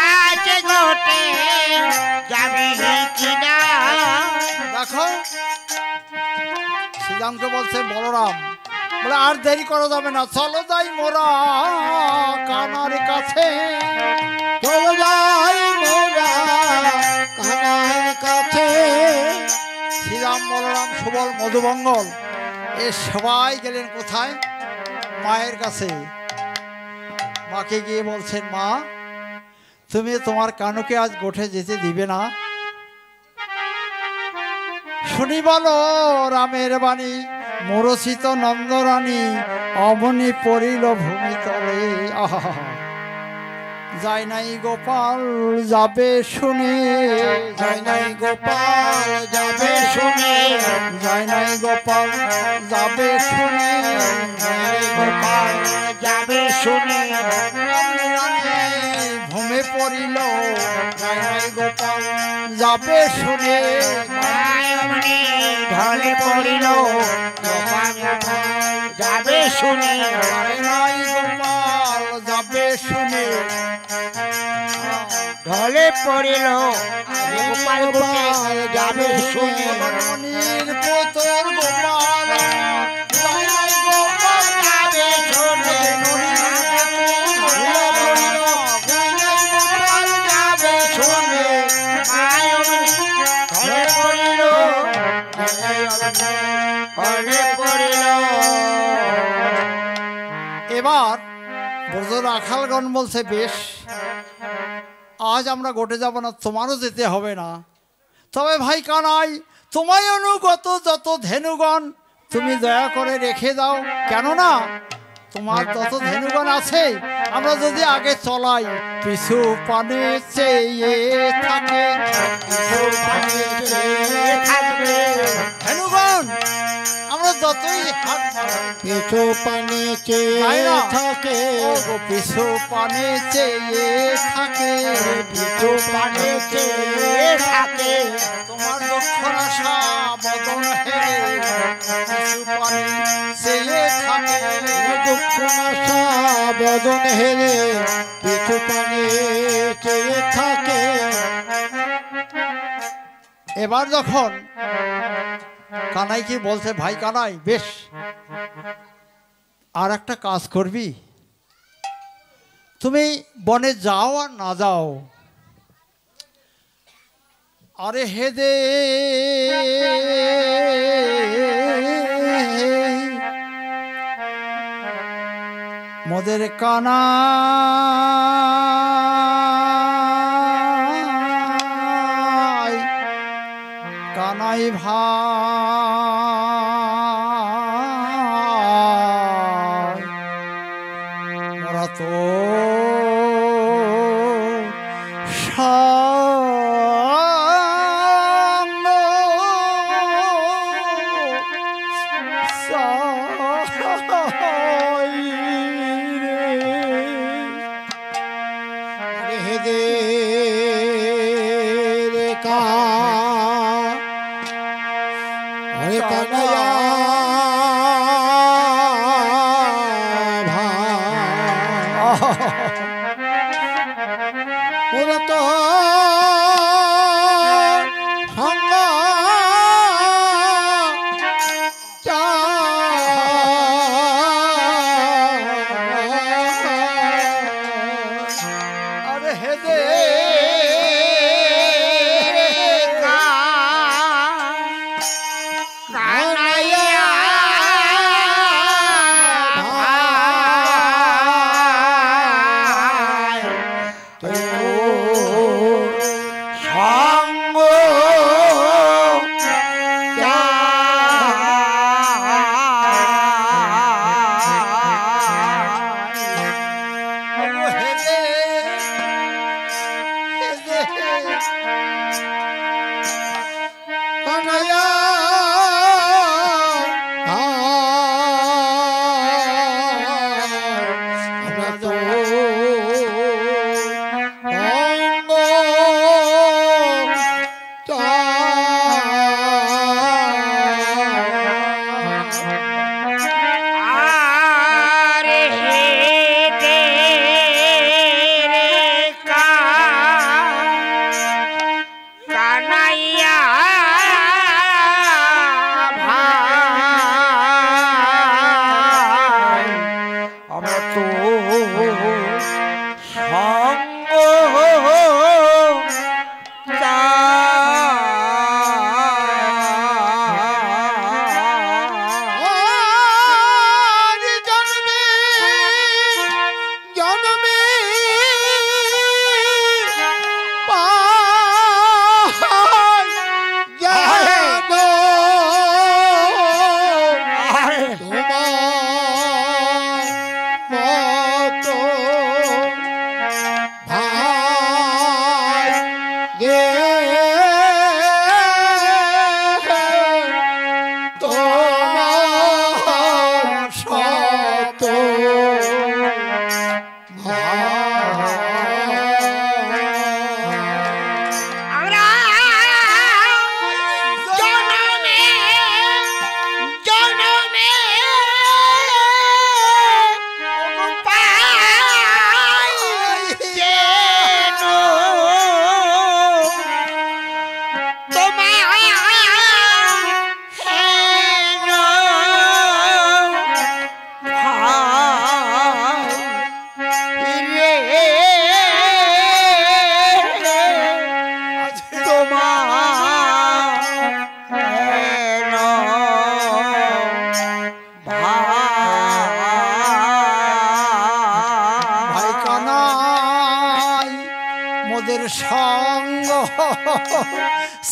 আজ গোটে যাবি কিনা? দেখো শ্রীরামকে বলছে বলরাম বলে আর দেরি করা যাবে না, চলো যাই মোরা কানার কাছে, চলো যাই মোরা কানার কাছে। শ্রীরাম বলরাম সুবল মধুমঙ্গল এ সবাই গেলেন কোথায়? মায়ের কাছে। মাকে গিয়ে বলছেন মা তুমি তোমার কানুকে আজ গোঠে যেতে দিবে না? শুনি বলো রামের বাণী মরচিত নন্দরানী অমনি পড়িল ভূমিতলে আহা যায় নাই গোপাল যাবে শুনে যায় নাই গোপাল যাবে শুনে যায় নাই গোপাল যাবে শুনে গোপাল যাবে শুনে ভূমে পড়িল যায় নাই গোপাল যাবে শুনে অমনি ঢলে পড়িল গোপাল যাবে শুনে যায় নাই গোপাল যাবে শুনে ঢলে পড়িল গোপাল গোপাল যাবে শুনে মনির পুত্র গোপাল যায় নাই গোপাল যাবে শুনে গোপাল যাবে শুনে ঢলে পড়িল ঢলে পড়িল। এবার ব্রজ রাখালগণ বলছে বেশ আজ আমরা গোটে যাব না তোমারও যেতে হবে না তবে ভাই কানাই তোমায় অনুগত যত ধেনুগণ তুমি দয়া করে রেখে দাও কেননা তোমার যত ধেনুগণ আছে আমরা যদি আগে চলাই পিছু পানে চেয়ে থাকে থাকবে ধেনুগণ আমরা যতই হাত পিছু পানে তাই না? থাকে ও গো পিছু পানে চেয়ে থাকে পিছু পানে থাকে তোমার লক্ষণ আশা বদন হেরে পিছু পানে চেয়ে থাকে দুঃখ নাশা বদন হেরে পিছু পানে চেয়ে থাকে। এবার যখন কানাই কি বলছে ভাই কানাই বেশ আর একটা কাজ করবি তুমি বনে যাও আর না যাও আরে হেদে মোদের কানা কানাই ভাই মোরা তো সঙ্গ সাই রে। হেদে রে কা হরে কানায়া ওরা তো সঙ্গ আরে হেদে কানাইয়া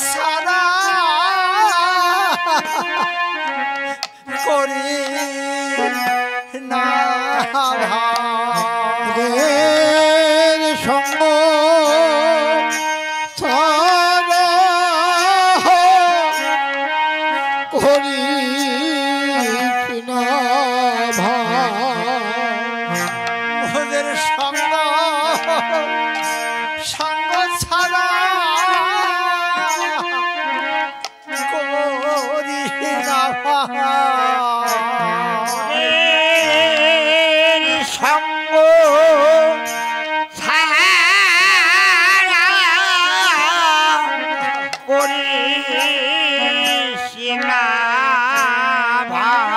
সারা করি না মোদের সঙ্গ ছাড়া করিস না ভাই। ওদের সঙ্গ সঙ্গ ছাড়া করি না সঙ্গ ছাড়া করিস না ভাই।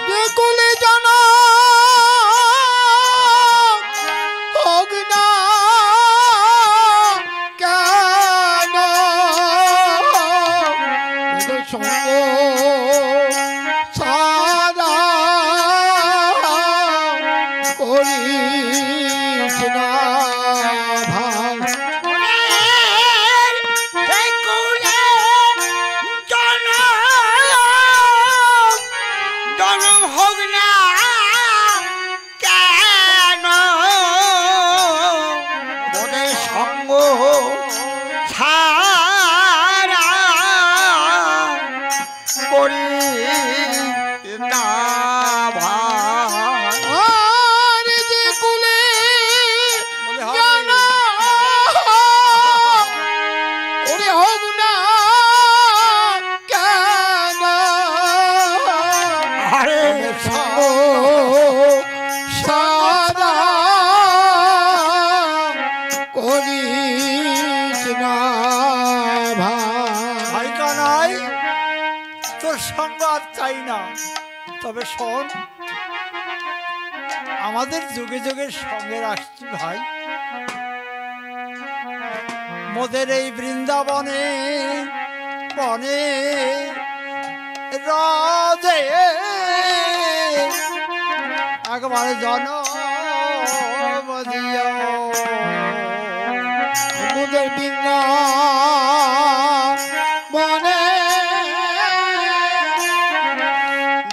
যে কুলে জানা হোক না কেন ওদের সঙ্গ ছাড়া করিস না ভাই। জনম হোক না কেন ওদের সঙ্গ ছাড়া করিস না ভাই। আর যে কুলে জানা ওরে হোক না কেন আরে সঙ্গ সাদা করিস না ভাই। ভাই কানাই তোর সঙ্গ আর চাই না, তবে শোন আমাদের যুগে যুগে সঙ্গে রাখছি ভাই। মোদের এই বৃন্দাবনে বনে রাজে একবার জনম দিও। আমাদের বিনা মনে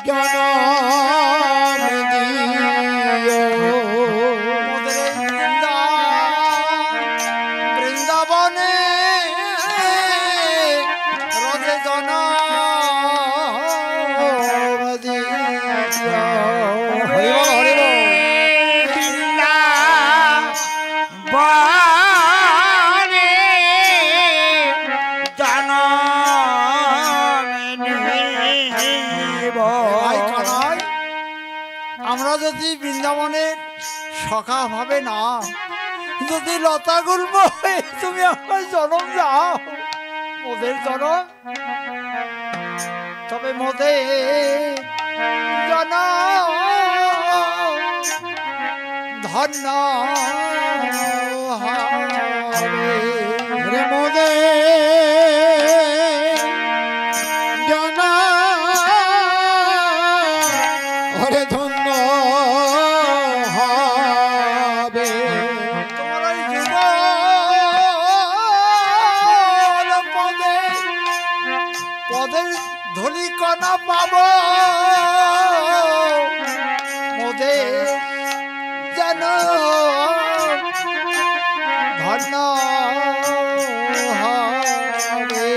জনম দিও। মোদের এই বৃন্দাবনে রজে জনম দিও। হরি বল, হরি বল। বৃন্দাবনে জনম নিব। ভাই কানাই, আমরা যদি বৃন্দাবনের সখা ভাবে না, যদি লতা গুল্ম হয়ে তুমি আমার জনম দাও, মোদের জনম, তবে মোদের জনম ধন্য হবে। রে মোদের জনা ওরে ধন্য হবে। তোমার ওই জীবন পদে পদের ধূলিকণা পাব, মোদের যেন ধন্য হবে।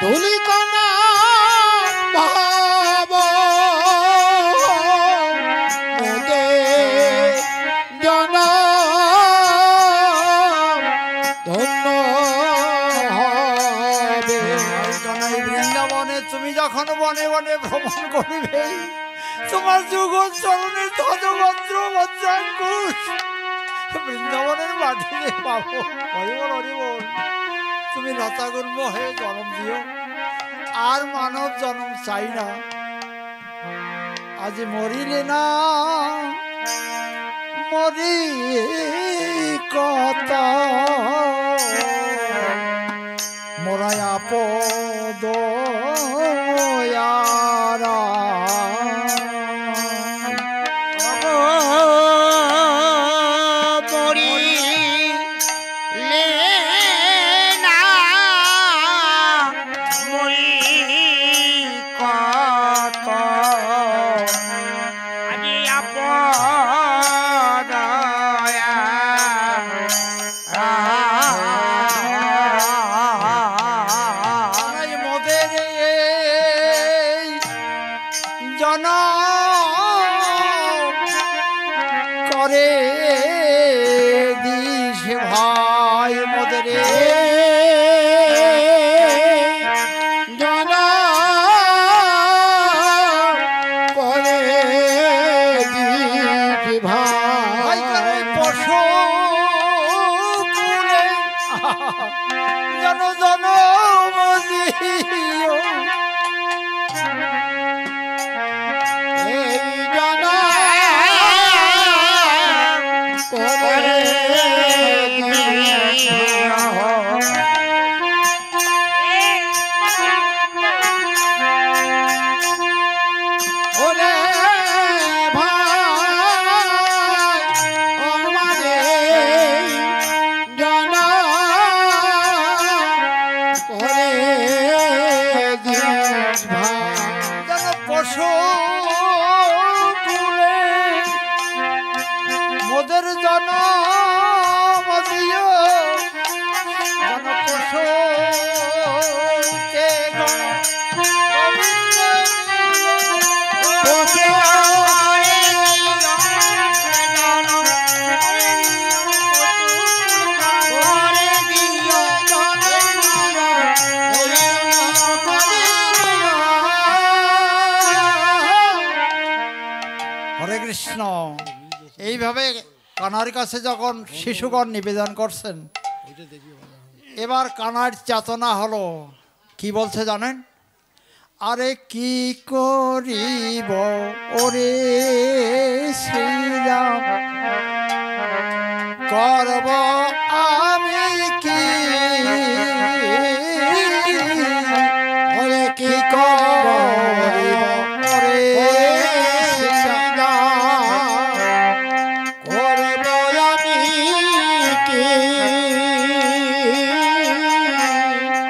ধুলিকণা ভাব মোদের জনা ধন্য হবে। কানাই, বৃন্দাবনে তুমি যখন বনে বনে ভ্রমণ করিবে, তোমার যুগ চরণের ধ্বজভদ্র বজ্রাঙ্কুশ বৃন্দাবনের মাটিতে পাবো। হরিবল, হরিবল। তুমি লতাগুল্ম হয়ে জন্ম দিও, আর মানব জন্ম চাই না। আজ মরিলে না মরি কথা মোরায়া পদ জন জন দিও এই জনম করে ওরে ভাই আমারে জনম করে দিস ভাই যেন পশু কুলে মোদের জনম দিও যেন পশু কে হরে কৃষ্ণ। এইভাবে কানার কাছে যখন শিশুগণ নিবেদন করছেন, এবার কানার চেতনা হলো, কি বলছে জানেন? আরে কি করিব ওরে শ্রীরাম, করব আমি কি, ওরে কি করিব ওরে করব আমি কি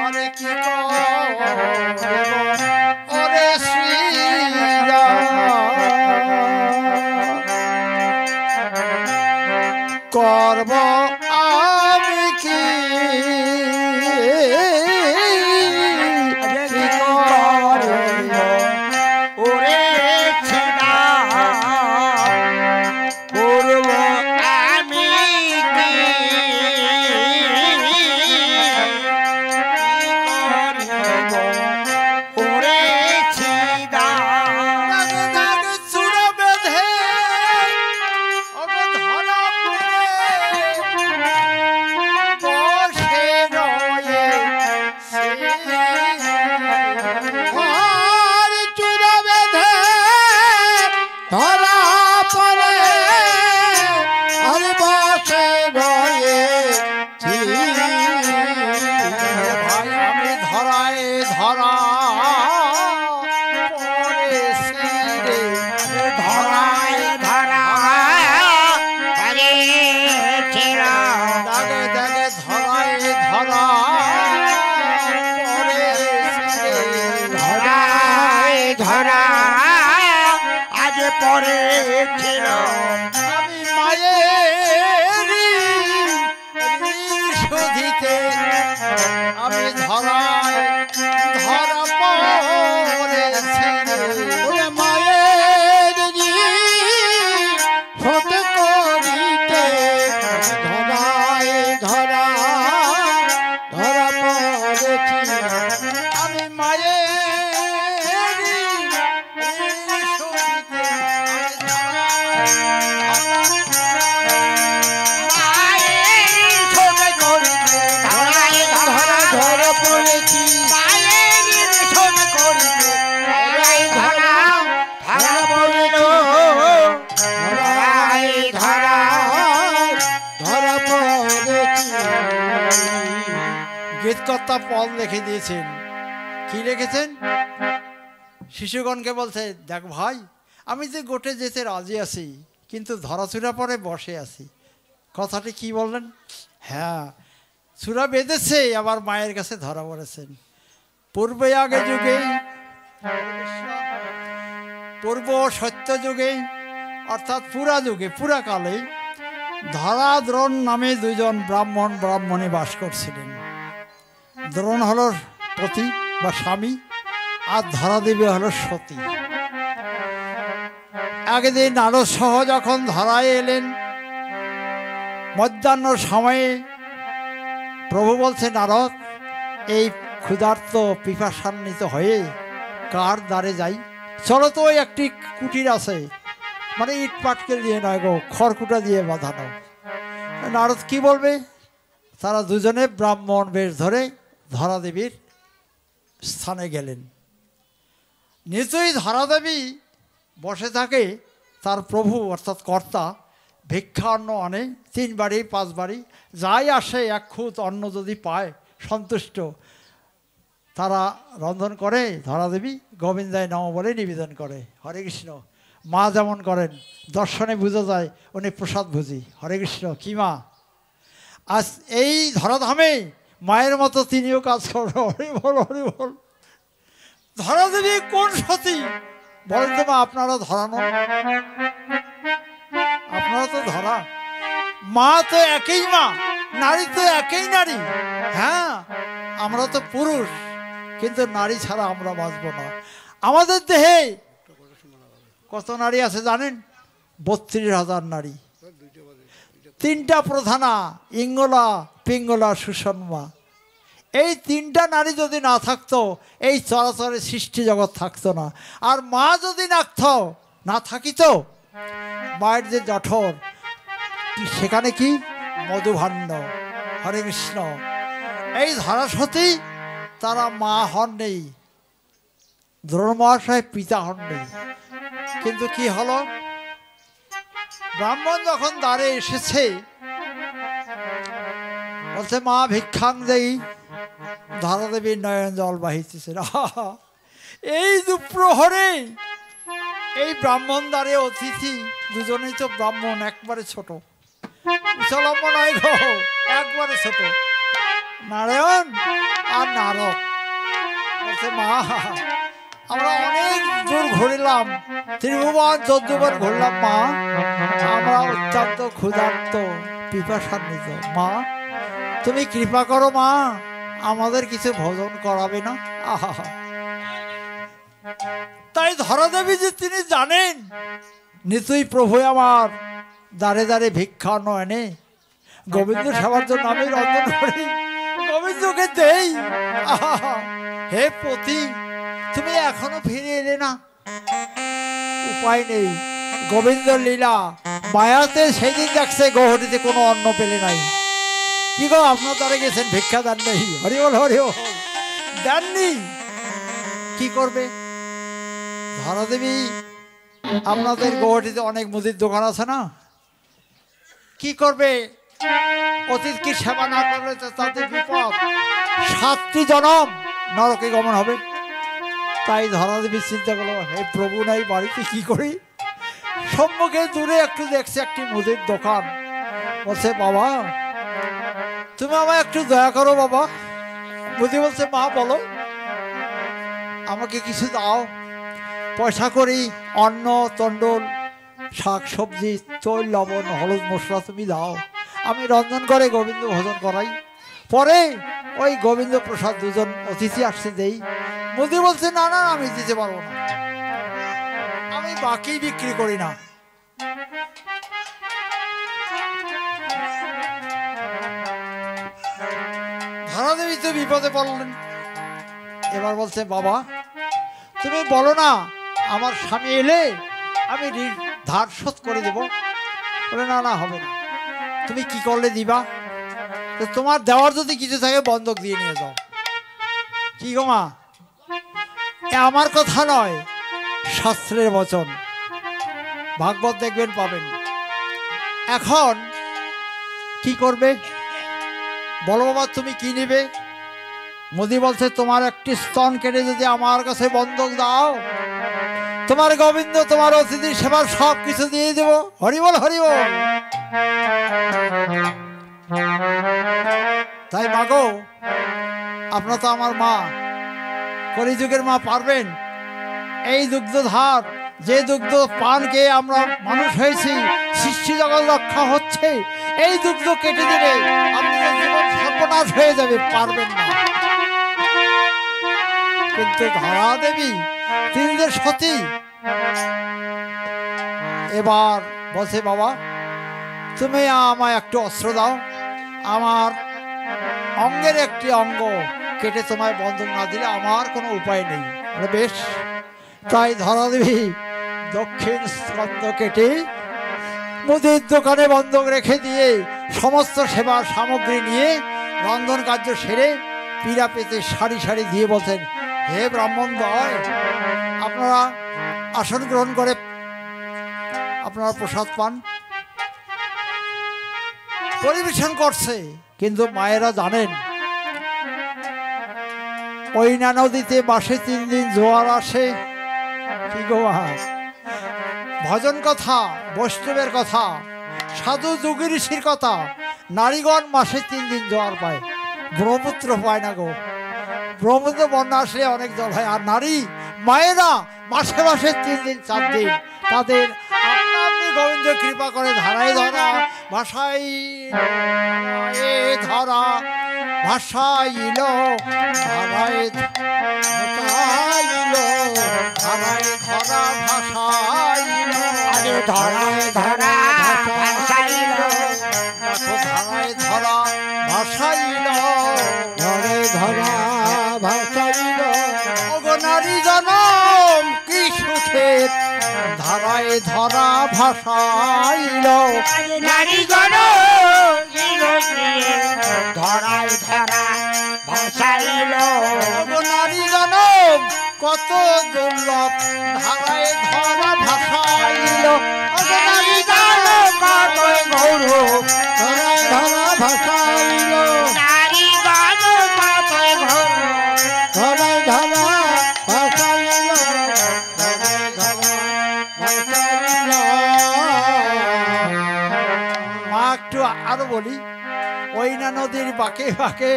আরে কি করব ওরে শ্রীরাম, করব আমি কি, কি করব ওরে ছিনা করব আমি কি করব ওরে ছিনা দাগে দাগে চূড়া বেঁধে ওকে ধরা পড়ে বসে রয়েছে। আর চূড়া বেঁধে ধরা পড়ে আর বসে রয়েছি ভাই আমি ধরায় ধরা পড়েছি রে, ধরায় ধরা আরে ছিনা দাগে দাগে ধরায় ধরা পড়েছি রে, ধরায় ধরা আজ পরে ছিল আমি মায়ের সুধিতে আমি ধরায় ধরা পড়েছি রে। ওরে মায়ের শত করিতে ধরায় ধরা ধরা পড়েছি আমি মায়ের সুধিতে মায়ের ছোট করিতে ধরায় ধরা ধরা পড়েছি মায়ের ছোট করিতে ধরায় ধরা ধরা পড়িল ধরায় ধরা ধরা পড়েছি গীতকর্তা পদ লিখে দিয়েছেন। কি লিখেছেন? শিশুগণকে বলছে, দেখ ভাই, আমি যে গোটে যেতে রাজি আছি, কিন্তু ধরাচূড়া পরে বসে আছি। কথাটি কি বললেন? হ্যাঁ, চূড়া বেঁধেছে, আবার মায়ের কাছে ধরা পড়েছেন। পূর্বে আগে যুগে, পূর্ব সত্য যুগে, অর্থাৎ পুরা যুগে, পুরা কালে ধরা দ্রোণ নামে দুজন ব্রাহ্মণ ব্রাহ্মণী বাস করছিলেন। দ্রোণ হলো পতি বা স্বামী, আর ধরা দেবী হলো সতী। একদিন নারদ সহ যখন ধরায় এলেন, মধ্যাহ্ন সময়ে প্রভু বলছে, নারদ, এই ক্ষুধার্ত পিপাসান্বিত হয়ে কার দ্বারে যাই? চলো তো, একটি কুটির আছে, মানে ইট পাটকেল দিয়ে নয় গো, খড়কুটা দিয়ে বাঁধানো। নারদ কি বলবে? তারা দুজনে ব্রাহ্মণ বেশ ধরে ধরাদেবীর স্থানে গেলেন। নিশ্চয়ই ধরাদেবী বসে থাকে, তার প্রভু অর্থাৎ কর্তা ভিক্ষা অন্ন আনে 3 বাড়ি 5 বাড়ি, যাই আসে 1 খুঁত অন্ন যদি পায় সন্তুষ্ট তারা রন্ধন করে। ধরাদেবী গোবিন্দায় নম বলে নিবেদন করে। হরে কৃষ্ণ। মা যেমন করেন, দর্শনে বোঝা যায় উনি প্রসাদ ভুজি। হরে কৃষ্ণ। কি মা, আজ এই ধরাধামে মায়ের মতো তিনিও কাজ করেন। হরি বল হরি বল। ধরাদেবী কোন সতী বলেন তো মা? আপনারা ধরানো, আপনারা তো ধরা। মা তো একই মা, নারী তো একই নারী। হ্যাঁ, আমরা তো পুরুষ, কিন্তু নারী ছাড়া আমরা বাঁচব না। আমাদের দেহে কত নারী আছে জানেন? 32,000 নারী। 3টা প্রধানা, ইঙ্গলা, পিঙ্গলা, সুষমা। এই 3টা নারী যদি না থাকতো এই চরাচরে সৃষ্টি জগৎ থাকতো না। আর মা যদি না থাকিত, মায়ের যে জঠর সেখানে কি মধুভাণ্ড। হরে কৃষ্ণ। এই ধরাসতী তারা মা হন নেই, দ্রোণ মহাশয় পিতা হন নেই। কিন্তু কি হলো, ব্রাহ্মণ যখন দ্বারে এসেছে বলছে মা ভিক্ষাং দেই। ধরাদেবীর নয়ন জল বাহিতেছে। এই দুপ্রহরে এই ব্রাহ্মণ দ্বারে অতিথি দুজনেই তো ব্রাহ্মণ, একবারে ছোট, উচলম্ব নয় গো, একবারে ছোট, নারায়ণ আর নারদ। বলছে মা আমরা অনেক দূর ঘুরলাম, ত্রিভুবন 14 বার ঘুরলাম মা, আমরা অত্যন্ত ক্ষুধার্ত পিপাসান্বিত। মা তুমি কৃপা করো মা, আমাদের কিছু ভোজন করাবে না? আহা। তাই ধরাদেবী যে তিনি জানেন নিশ্চয়ই প্রভু আমার দ্বারে দ্বারে ভিক্ষা এনে গোবিন্দ সেবার জন্য আমি রন্ধন করি, গোবিন্দকে দেই। আহা, হে পতি তুমি এখনো ফিরে এলে না? উপায় নেই, গোবিন্দ লীলা মায়াতে সেদিন দেখছে গৌহটিতে কোনো অন্ন পেলে নাই। কি গো আপনার দ্বারে গেছেন, ভিক্ষা দেন নেই? হরি বল হরি বল। দেননি, কি করবে? ধরাদেবী আপনাদের গৌহাটিতে অনেক মুদির দোকান আছে না, কি করবে? অতিথিকে সেবা না করলে তো তাদের বিপদ, 7টি জনম নরকে গমন হবে। তাই ধরাদেবী চিন্তা করলো, হে প্রভু নাই বাড়িতে, কি করি? সম্মুখে দূরে একটু দেখছে একটি মুদির দোকান। বলছে বাবা তুমি আমায় একটু দয়া করো বাবা। মুদি বলছে মা বলো, আমাকে কিছু দাও, পয়সা করি, অন্ন তন্ডল, শাক সবজি, তৈল লবণ হলুদ মশলা তুমি দাও, আমি রন্ধন করে গোবিন্দ ভোজন করাই, পরে ওই গোবিন্দ প্রসাদ দুজন অতিথি আসছে দেই। মুদি বলছে না না আমি দিতে পারবো না, আমি বাকি বিক্রি করি না। ধরাদেবী তো বিপদে পড়লেন। এবার বলছে বাবা তুমি বলো না, আমার স্বামী এলে আমি ধার শোধ করে দেব। বলে না না হবে না, তুমি কি করলে দিবা? তো তোমার দেওয়ার যদি কিছু থাকে বন্ধক দিয়ে নিয়ে যাও। কি গো মা, আমার কথা নয়, শাস্ত্রের বচন, ভাগবত দেখবেন পাবেন। এখন কি করবে বলো বাবা, তুমি কি নেবে? মোদি বলছে তোমার একটি স্তন কেটে যদি আমার কাছে বন্ধক দাও, তোমার গোবিন্দ তোমার অতিথি সেবার সব কিছু দিয়ে দেব। হরিবল হরিবল। তাই মাগো, আপনার তো আমার মা, কলিযুগের মা, পারবেন এই দুগ্ধধার, যে দুগ্ধ পান খেয়ে আমরা মানুষ হয়েছি, সৃষ্টি জগৎ রক্ষা হচ্ছে, এই দুগ্ধ কেটে দিলে আপনাদের জীবন সর্বনাশ হয়ে যাবে, পারবেন না। কিন্তু ধরাদেবী তিনি যে সতী, এবার বলছে বাবা তুমি আমায় একটু অস্ত্র দাও, আমার অঙ্গের একটি অঙ্গ কেটে তোমায় বন্ধক না দিলে আমার কোনো উপায় নেই। বেশ, তাই ধরাদেবী দক্ষিণ স্কন্ধ কেটে মুদির দোকানে বন্ধক রেখে দিয়ে সমস্ত সেবার সামগ্রী নিয়ে রন্ধন কার্য সেরে পীড়া পেতে সারি সারি দিয়ে বলছেন, হে ব্রাহ্মণ দয়, আপনারা আসন গ্রহণ করে আপনারা প্রসাদ পান। পরিবেশন করছে, কিন্তু মায়েরা জানেন ওইনা নদীতে মাসে 3 দিন জোয়ার আসে। কি গো মা, ভজন কথা, বৈষ্ণবের কথা, সাধু যোগী ঋষির কথা, নারীগণ মাসে 3 দিন জোয়ার পায়, ব্রহ্মপুত্র পায় না গো। ব্রহ্মপুত্র বন্যা আসলে অনেক জল হয়, আর নারী মায়েরা মাসে মাসে 3 দিন 4 দিন তাদের আপনা আপনি গোবিন্দ কৃপা করে ধারায় ধরা ভাষাই ধরা ভাষাইল ধারায় ভাষাইল ধারায় ধরা ভাষাইল আরে ধরায় ধরা ভাসাইল, দেখো ধারায় ধরা ভাষাইল ধরে ধরা ভাসাইল, ওগো নারী জনম কি সুখের ধারায় ধরা ভাষাইল। আরে নারীগণ ধরায় ধরা ভাসাইল, ওগো নারী জনম কত দুর্লভ ধারায় ধরা ভাষাইল। ওগো নারী জনম কত গৌরব ধরায় ধরা ভাসাইল, নারীগণ কত ঘোর, ধরায় ধরা ভাসাইল, ধরায় ধরা ভাসাইল। মা একটু আরো বলি, ওইনা নদীর বাঁকে বাঁকে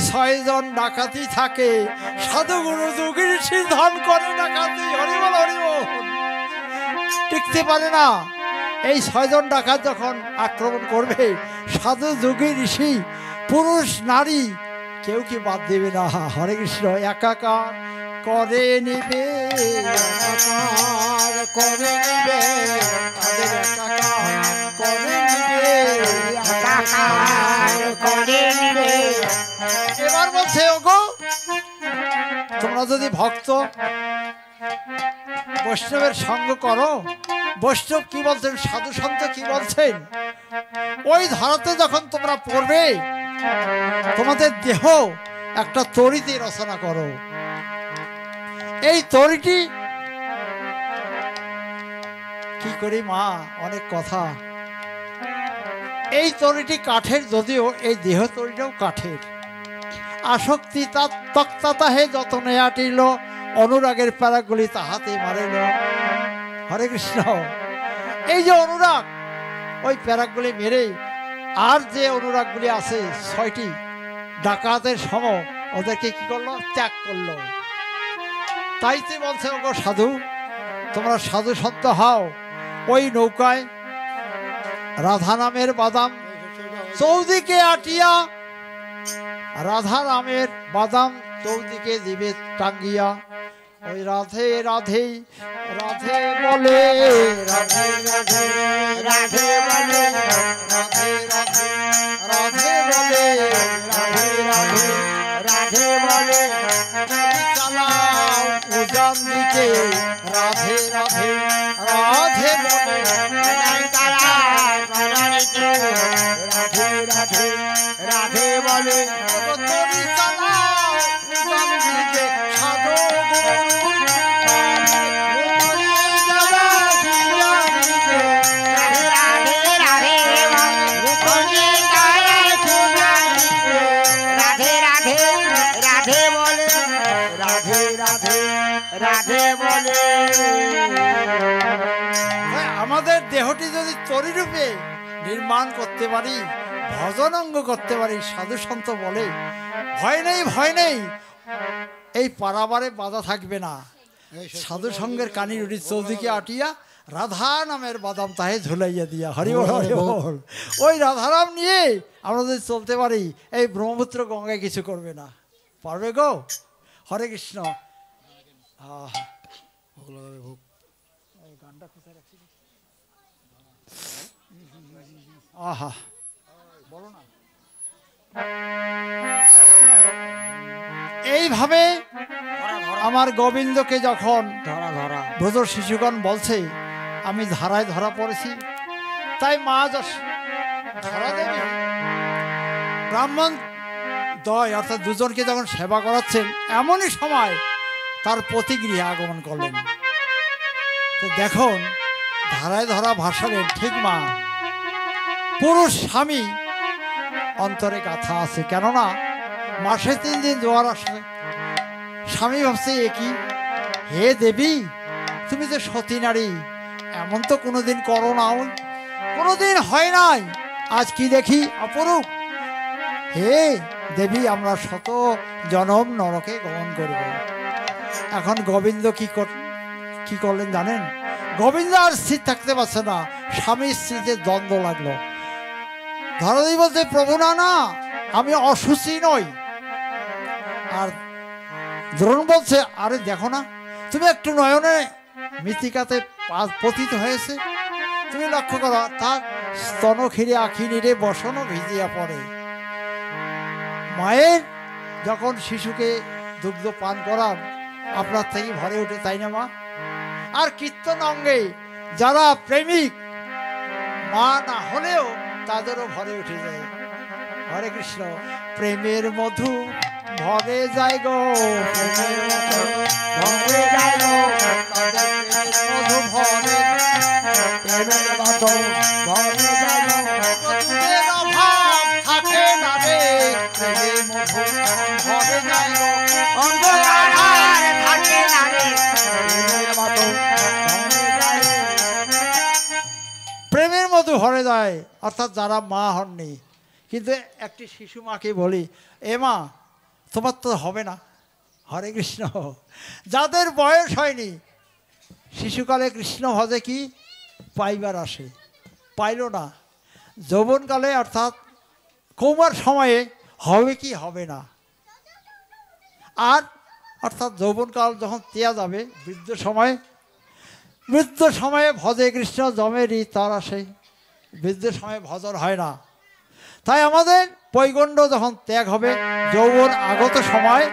6 জন ডাকাতি থাকে, সাধুগুরু যোগী ঋষি ধন করে ডাকাতি। হরিবল হরিবল, টিকতে পারে না। এই 6 জন ডাকাত যখন আক্রমণ করবে, সাধু যোগী ঋষি পুরুষ নারী কেউ কি বাদ দেবে না। হরে কৃষ্ণ, একাকার করে নিবে, একাকার করে নিবে, তাদের একাকার করে নিবে, একাকার করে নিবে। এবার বলছে, ওগো তোমরা যদি ভক্ত বৈষ্ণবের সঙ্গ করো, বৈষ্ণব কি বলছেন, সাধু সন্ত কি বলছেন, ওই ধারাতে যখন তোমরা পড়বে, তোমাদের দেহ একটা তরিতে রচনা করো। এই তরিটি কি করি মা, অনেক কথা। এই তরিটি কাঠের, যদিও এই দেহ তরিটাও কাঠের। আসক্তি তক্তা তাহে যতনে আটিল, অনুরাগের প্যারাগুলি তাহাতে মারিল। হরে কৃষ্ণ, এই যে অনুরাগ, ওই প্যারাগুলি মেরে, আর যে অনুরাগগুলি আছে 6টি ডাকাতের সম, ওদেরকে কি করলো, ত্যাগ করলো। তাইতে বলছে, ওগো সাধু, তোমরা সাধু সন্ত হও। ওই নৌকায় রাধা নামের বাদাম চৌদিকে আটিয়া, রাধা নামের বাদাম চৌদিকে দিবে টাঙ্গিয়া। ওই রাধে রাধে রাধে বলে, রাধে রাধে রাধে বলে, রাধে রাধে রাধে বলে, রাধে রাধে রাধে বলে, চালাও উজান দিকে, রাধে রাধে রাধে বলে, নাই তারায় মনোনীতে, রাধে রাধে রাধে বলে, তরি চালাও উজান দিকে, সাধু গুরুর তরি চালাও উজান দিকে, রাধে রাধে রাধে বলে, কোনে তারায় সোনালিতে, রাধে রাধে রাধে বলে, রাধে রাধে রাধে বলে। আমাদের দেহটি যদি তরিরূপে নির্মাণ করতে পারি, ভজন অঙ্গ করতে পারি, সাধু সন্ত বলে ভয় নেই, ভয় নেই, এই পারাবারে বাধা থাকবে না। সাধু সঙ্গের কানি রুটি চৌদিকে আটিয়া, রাধা নামের বাদাম তাহে ঝুলাইয়া দিয়া। হরি বল হরি বল। ওই রাধারাম নিয়ে আমরা যদি চলতে পারি, এই ব্রহ্মপুত্র গঙ্গায় কিছু করবে না। পারবে গো? হরে কৃষ্ণ। আহা, বলো না। এইভাবে আমার গোবিন্দকে যখন ধরা ধরা ব্রজ শিশুগণ বলছে, আমি ধারায় ধরা পড়েছি, তাই মা ধরা দেবে। ব্রাহ্মণ উদয় অর্থাৎ দুজনকে যখন সেবা করাচ্ছেন এমনই সময় তার প্রতিগৃহে আগমন করলেন। তো দেখুন ধারায় ধরা ভাষালেন ঠিক মা, পুরুষ স্বামী অন্তরে গাথা আছে, কেননা মাসে 3 দিন জোয়ার আসে। স্বামী ভাবছে একই, হে দেবী তুমি যে সতী নারী, এমন তো কোনোদিন করো না, কোনোদিন হয় নাই, আজ কি দেখি অপরূপ। হে দেবী আমরা শত জনম নরকে গমন করব। এখন গোবিন্দ কি করলেন জানেন? গোবিন্দ আর স্থির থাকতে পারছে না, স্বামী স্ত্রীতে দ্বন্দ্ব লাগলো। ধরাদি বলতে প্রভু না না আমি অসুচি নই, আর দ্রোণ বলছে আরে দেখো না তুমি একটু নয়নে মৃত্তিকাতে পতিত হয়েছে, তুমি লক্ষ্য করো তার স্তন খিরে আখি নিরে বসনও ভিজিয়া পড়ে। মায়ের যখন শিশুকে দুগ্ধ পান করান আপনার থেকে ভরে ওঠে, তাই না মা? আর কীর্তন অঙ্গে যারা প্রেমিক মা না হলেও তাদেরও ভরে উঠে যায়। হরে কৃষ্ণ, প্রেমের মধু ভরে যায় গো, প্রেমের মধু ভরে যায় গো, মধু ভরে, প্রেমের মধু ভরে যায় গো, দুধের অভাব থাকে না রে, প্রেমের মধু ভরে যায় গো, অন্ধকার থাকে না রে, প্রেমের মধু ভরে যায় গো। প্রেমের মধু ভরে যায় অর্থাৎ যারা মা হননি। কিন্তু একটি শিশু মাকে বলি, এ মা তোমার তো হবে না। হরে কৃষ্ণ, যাদের বয়স হয়নি শিশুকালে কৃষ্ণ ভজে কি পাইবার আসে, পাইল না। যৌবনকালে অর্থাৎ কৌমার সময়ে হবে কি হবে না, আর অর্থাৎ যৌবনকাল যখন তেয়া যাবে বৃদ্ধ সময়ে ভজে কৃষ্ণ জমেরই তার আসে, বৃদ্ধ সময়ে ভজন হয় না। তাই আমাদের পৈগণ্ড যখন ত্যাগ হবে যৌবন আগত সময়,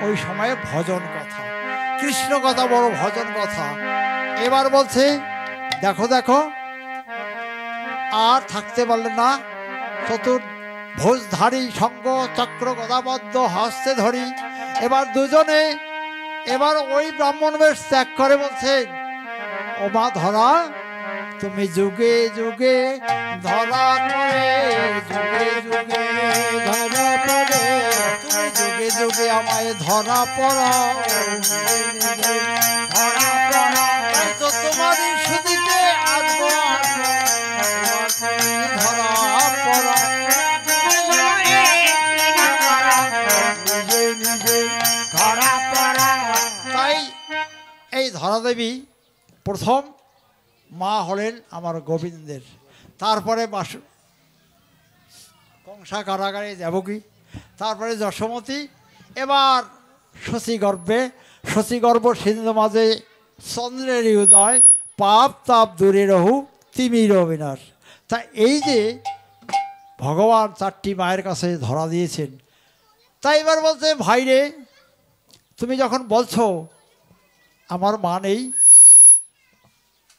ওই সময়ে ভজন কথা, কৃষ্ণ কথা বড় ভজন কথা। এবার বলছে দেখো দেখো আর থাকতে পারলেন না, চতুর্ভুজধারী সঙ্গ চক্র গদাবদ্ধ হস্তে ধরি। এবার দুজনে এবার ওই ব্রাহ্মণ বেশ ত্যাগ করে বলছেন, ও মা ধরা তুমি যুগে যুগে ধরা করে, যুগে যুগে ধরা পড়ে, তুমি যুগে যুগে আমায় ধরা পড়াও, ধরা পড়াও, তাই তো তোমারই সুদিতে আসবো ধরা পড়াও, নিজে নিজে ধরা পড়াও। তাই এই ধরা দেবী প্রথম মা হলেন আমার গোবিন্দের, তারপরে কংসা কারাগারে দেবকী, তারপরে যশোমতী, এবার শশীগর্ভ সিন্ধু মাঝে চন্দ্রের উদয়, পাপ তাপ দূরে রহু তিমির অবিনাশ। তা এই যে ভগবান 4টি মায়ের কাছে ধরা দিয়েছেন, তাই এবার বলছে ভাইরে তুমি যখন বলছো আমার মা নেই,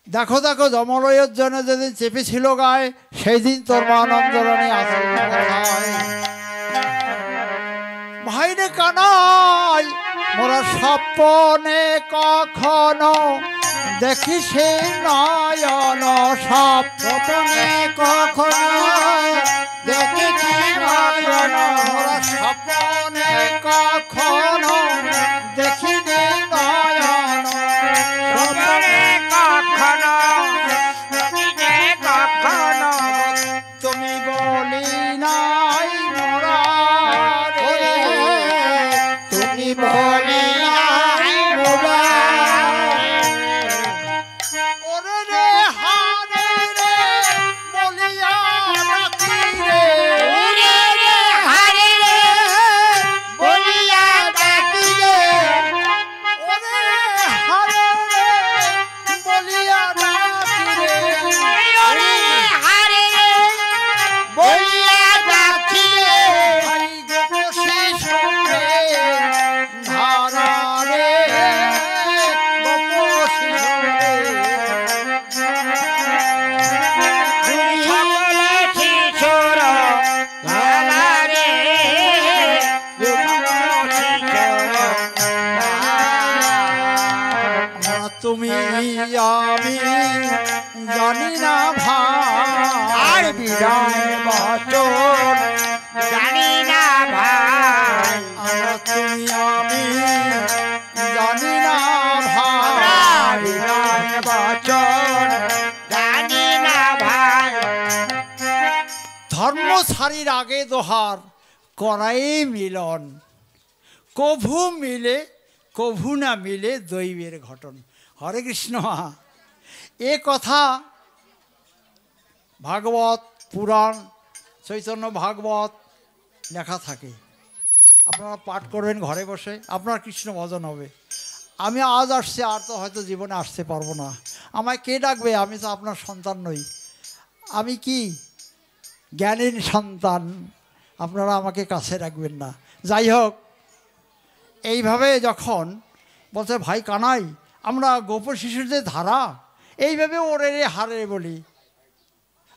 দেখো দেখো যমলয়ের জন্য যেদিন চেপেছিল গায়ে, সেই দিন তোর মা নন্দরানী আসল ভাইরে কানাই মোরা স্বপ্নে কখনো দেখি সে নয়ন, স্বপ্নে কখনো দেখি নয়ন, মোরা স্বপ্নে কখনো দেখি নয়ন, স্বপ্নে কখনো কখনো তুমি বলি নাই মোরা রে, তুমি বলি নাই মোরা, ওরে রে হারে রে আমি জানি না আর ভাই বিদায় বচন জানি না ভাই আমরা তুমি আমি জানি না আমরা ভাই বিদায় বচন জানি না ভাই ধর্ম ছাড়ির আগে দোহার করাই মিলন কভু মিলে কভু না মিলে দৈবের ঘটন। হরে কৃষ্ণ। এ কথা ভাগবত পুরাণ চৈতন্য ভাগবত লেখা থাকে, আপনারা পাঠ করবেন ঘরে বসে, আপনার কৃষ্ণ ভজন হবে। আমি আজ আসছি, আর তো হয়তো জীবনে আসতে পারবো না। আমায় কে ডাকবে? আমি তো আপনার সন্তান নই, আমি কি জ্ঞানীর সন্তান, আপনারা আমাকে কাছে রাখবেন না। যাই হোক, এইভাবে যখন বলছে ভাই কানাই আমরা গোপ শিশুর যে ধারা, এইভাবে ওরে রে হারে বলি।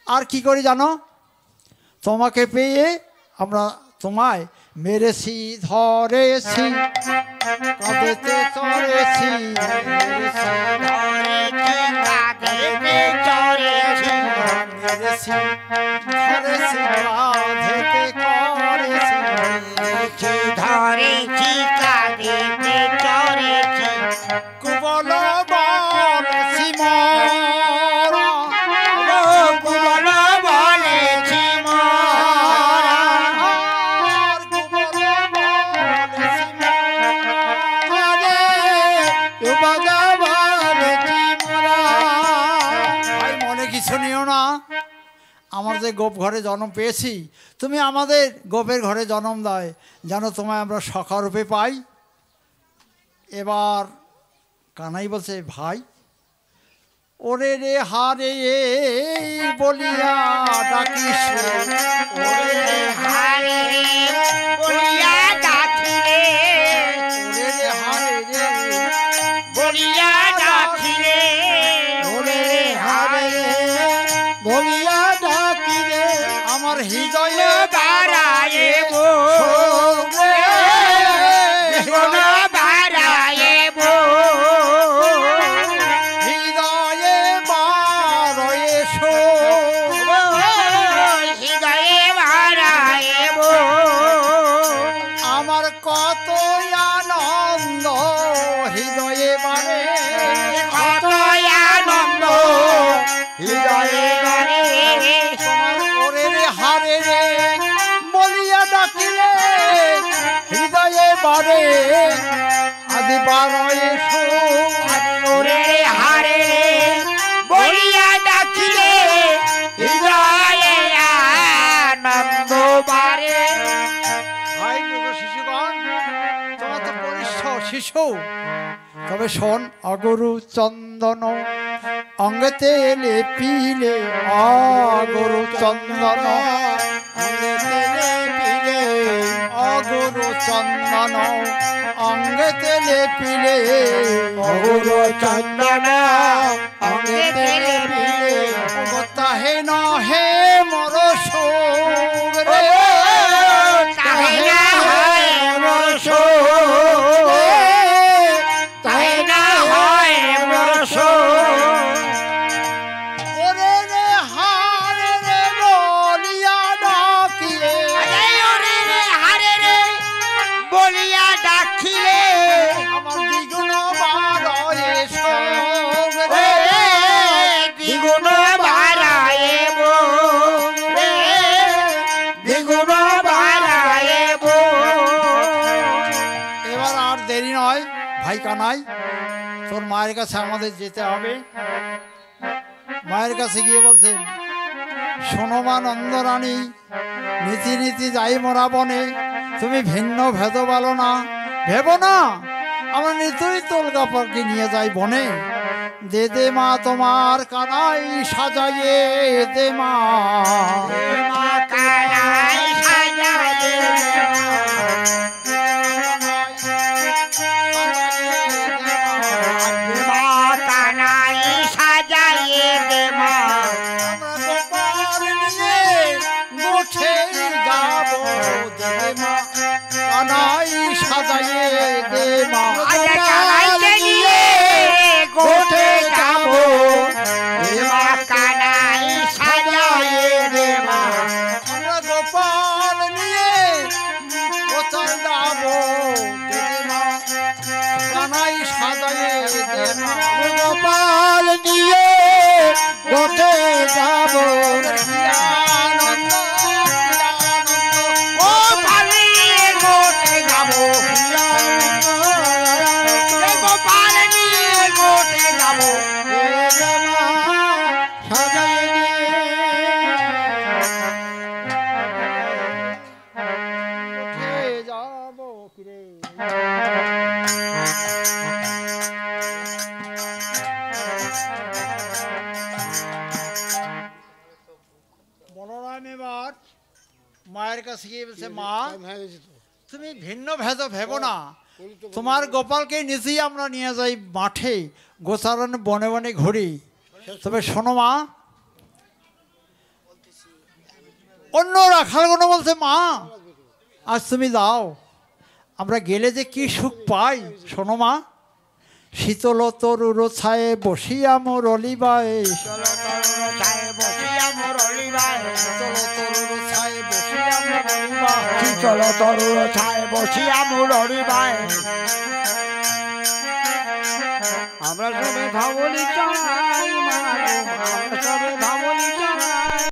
আর কি করি জানো? তোমাকে পেয়ে আমরা তোমায় মেরেছি ধরেছি কাঁদেতে চড়েছি মেরেছি চড়েছি মেরেছি ধরেছি কাঁধেতে করেছি ধরেছি কাঁদেতে চড়েছি কুবল বলেছি মরা কুবল বলেছি মরা আর কুবল বলেছি মরা। ভাই মনে কিছু নিও না, আমার যে গোপ ঘরে জন্ম পেয়েছি, তুমি আমাদের গোপের ঘরে জন্ম দেয় যেন তোমায় আমরা সখারূপে পাই। এবার কানাই বলছে ভাই ওরে রে হারে বলিয়া ডাকিস ওরে রে হারে বলিয়া ডাকিলে ওরে রে হারে রে বলিয়া ডাকিলে ওরে রে হারে বলিয়া ডাকিলে আমার হৃদয়ে বাড়ায়ে বো কোন বাড়ায়ে বো হৃদয়ে বারয়ে শো হৃদয়ে বাড়ায়ে বো আমার কত আনন্দ হৃদয়ে বারে কত আনন্দ হৃদয়ে বাড়ে তোমার ওরে রে হারে রে বলিয়া ডাকিলে হৃদয়ে বারে আদি বারয়ে শো ওরে হারে বলিয়া ডাকিলে হৃদয়ে আনন্দ বাড়ে ভাই প্রিয় শিশুগণ, তোমার তো বলিষ্ঠ শিশু, তবে শোন অগরু চন্দন অঙ্গতে লেপিলে অগরু চন্দন অঙ্গতে লেপিলে অগরু চন্দন অঙ্গতে লেপিলে অগুরু চন্দন অঙ্গেতে লেপিলে তাহে নহে মর শোক রে তাহে না হয় মোর শোক তাহে না হয় মোর শোক ওরে রে হারে রে বলিয়া ডাকিলে ওরে হারে রে বলিয়া ডাকিলে আমার দ্বিগুণ বারয়ে শোক রে দ্বিগুণ বাড়ায়ে বো দ্বিগুণ বাড়ায়ে বো এবার আর দেরি নয় ভাই কানাই, তোর মায়ের কাছে আমাদের যেতে হবে। মায়ের কাছে গিয়ে বলছেন শোনো মা নন্দরানী, নীতি নীতি যাই মোরা বনে, তুমি ভিন্ন ভেদ বলো না, ভেবো না আমরা নিতুই তোল কাপড়কে নিয়ে যাই বনে। দে দে মা তোমার কানাই সাজাইয়ে দে মা মা কানাই সাজায়ে মা কানাই সাজায়ে দে মা আমরা গোপাল নিয়ে গোঠে যাবো দে মা কানাই সাজাইয়ে দে মা আজ কানাইকে নিয়ে গোঠে যাবো মায়ের কাছে গিয়ে বলছে মা টাইম হয়ে গেছে তো তুমি ভিন্ন ভেদ ভেবো না, তোমার গোপালকে নিজেই আমরা নিয়ে যাই মাঠে, গোচারণ বনে বনে ঘুরি। তবে শোনো মা, অন্য রাখালগুলো বলছে মা আজ তুমি যাও, আমরা গেলে যে কি সুখ পাই। শোনো মা, শীতল তরুর ছায়ে বসিয়া মুরলিবায়, চলো তরুণ ছায়ে বসিয়া মুরলিবায়, শীতল তরুর ছায়ে বসিয়া মুরলিবায়, চলো তরুণ ছায়ে বসিয়া মুরলিবায়। আমরা সবে ভাবলি চাই মা, আমরা সবে ভাবলি চাই।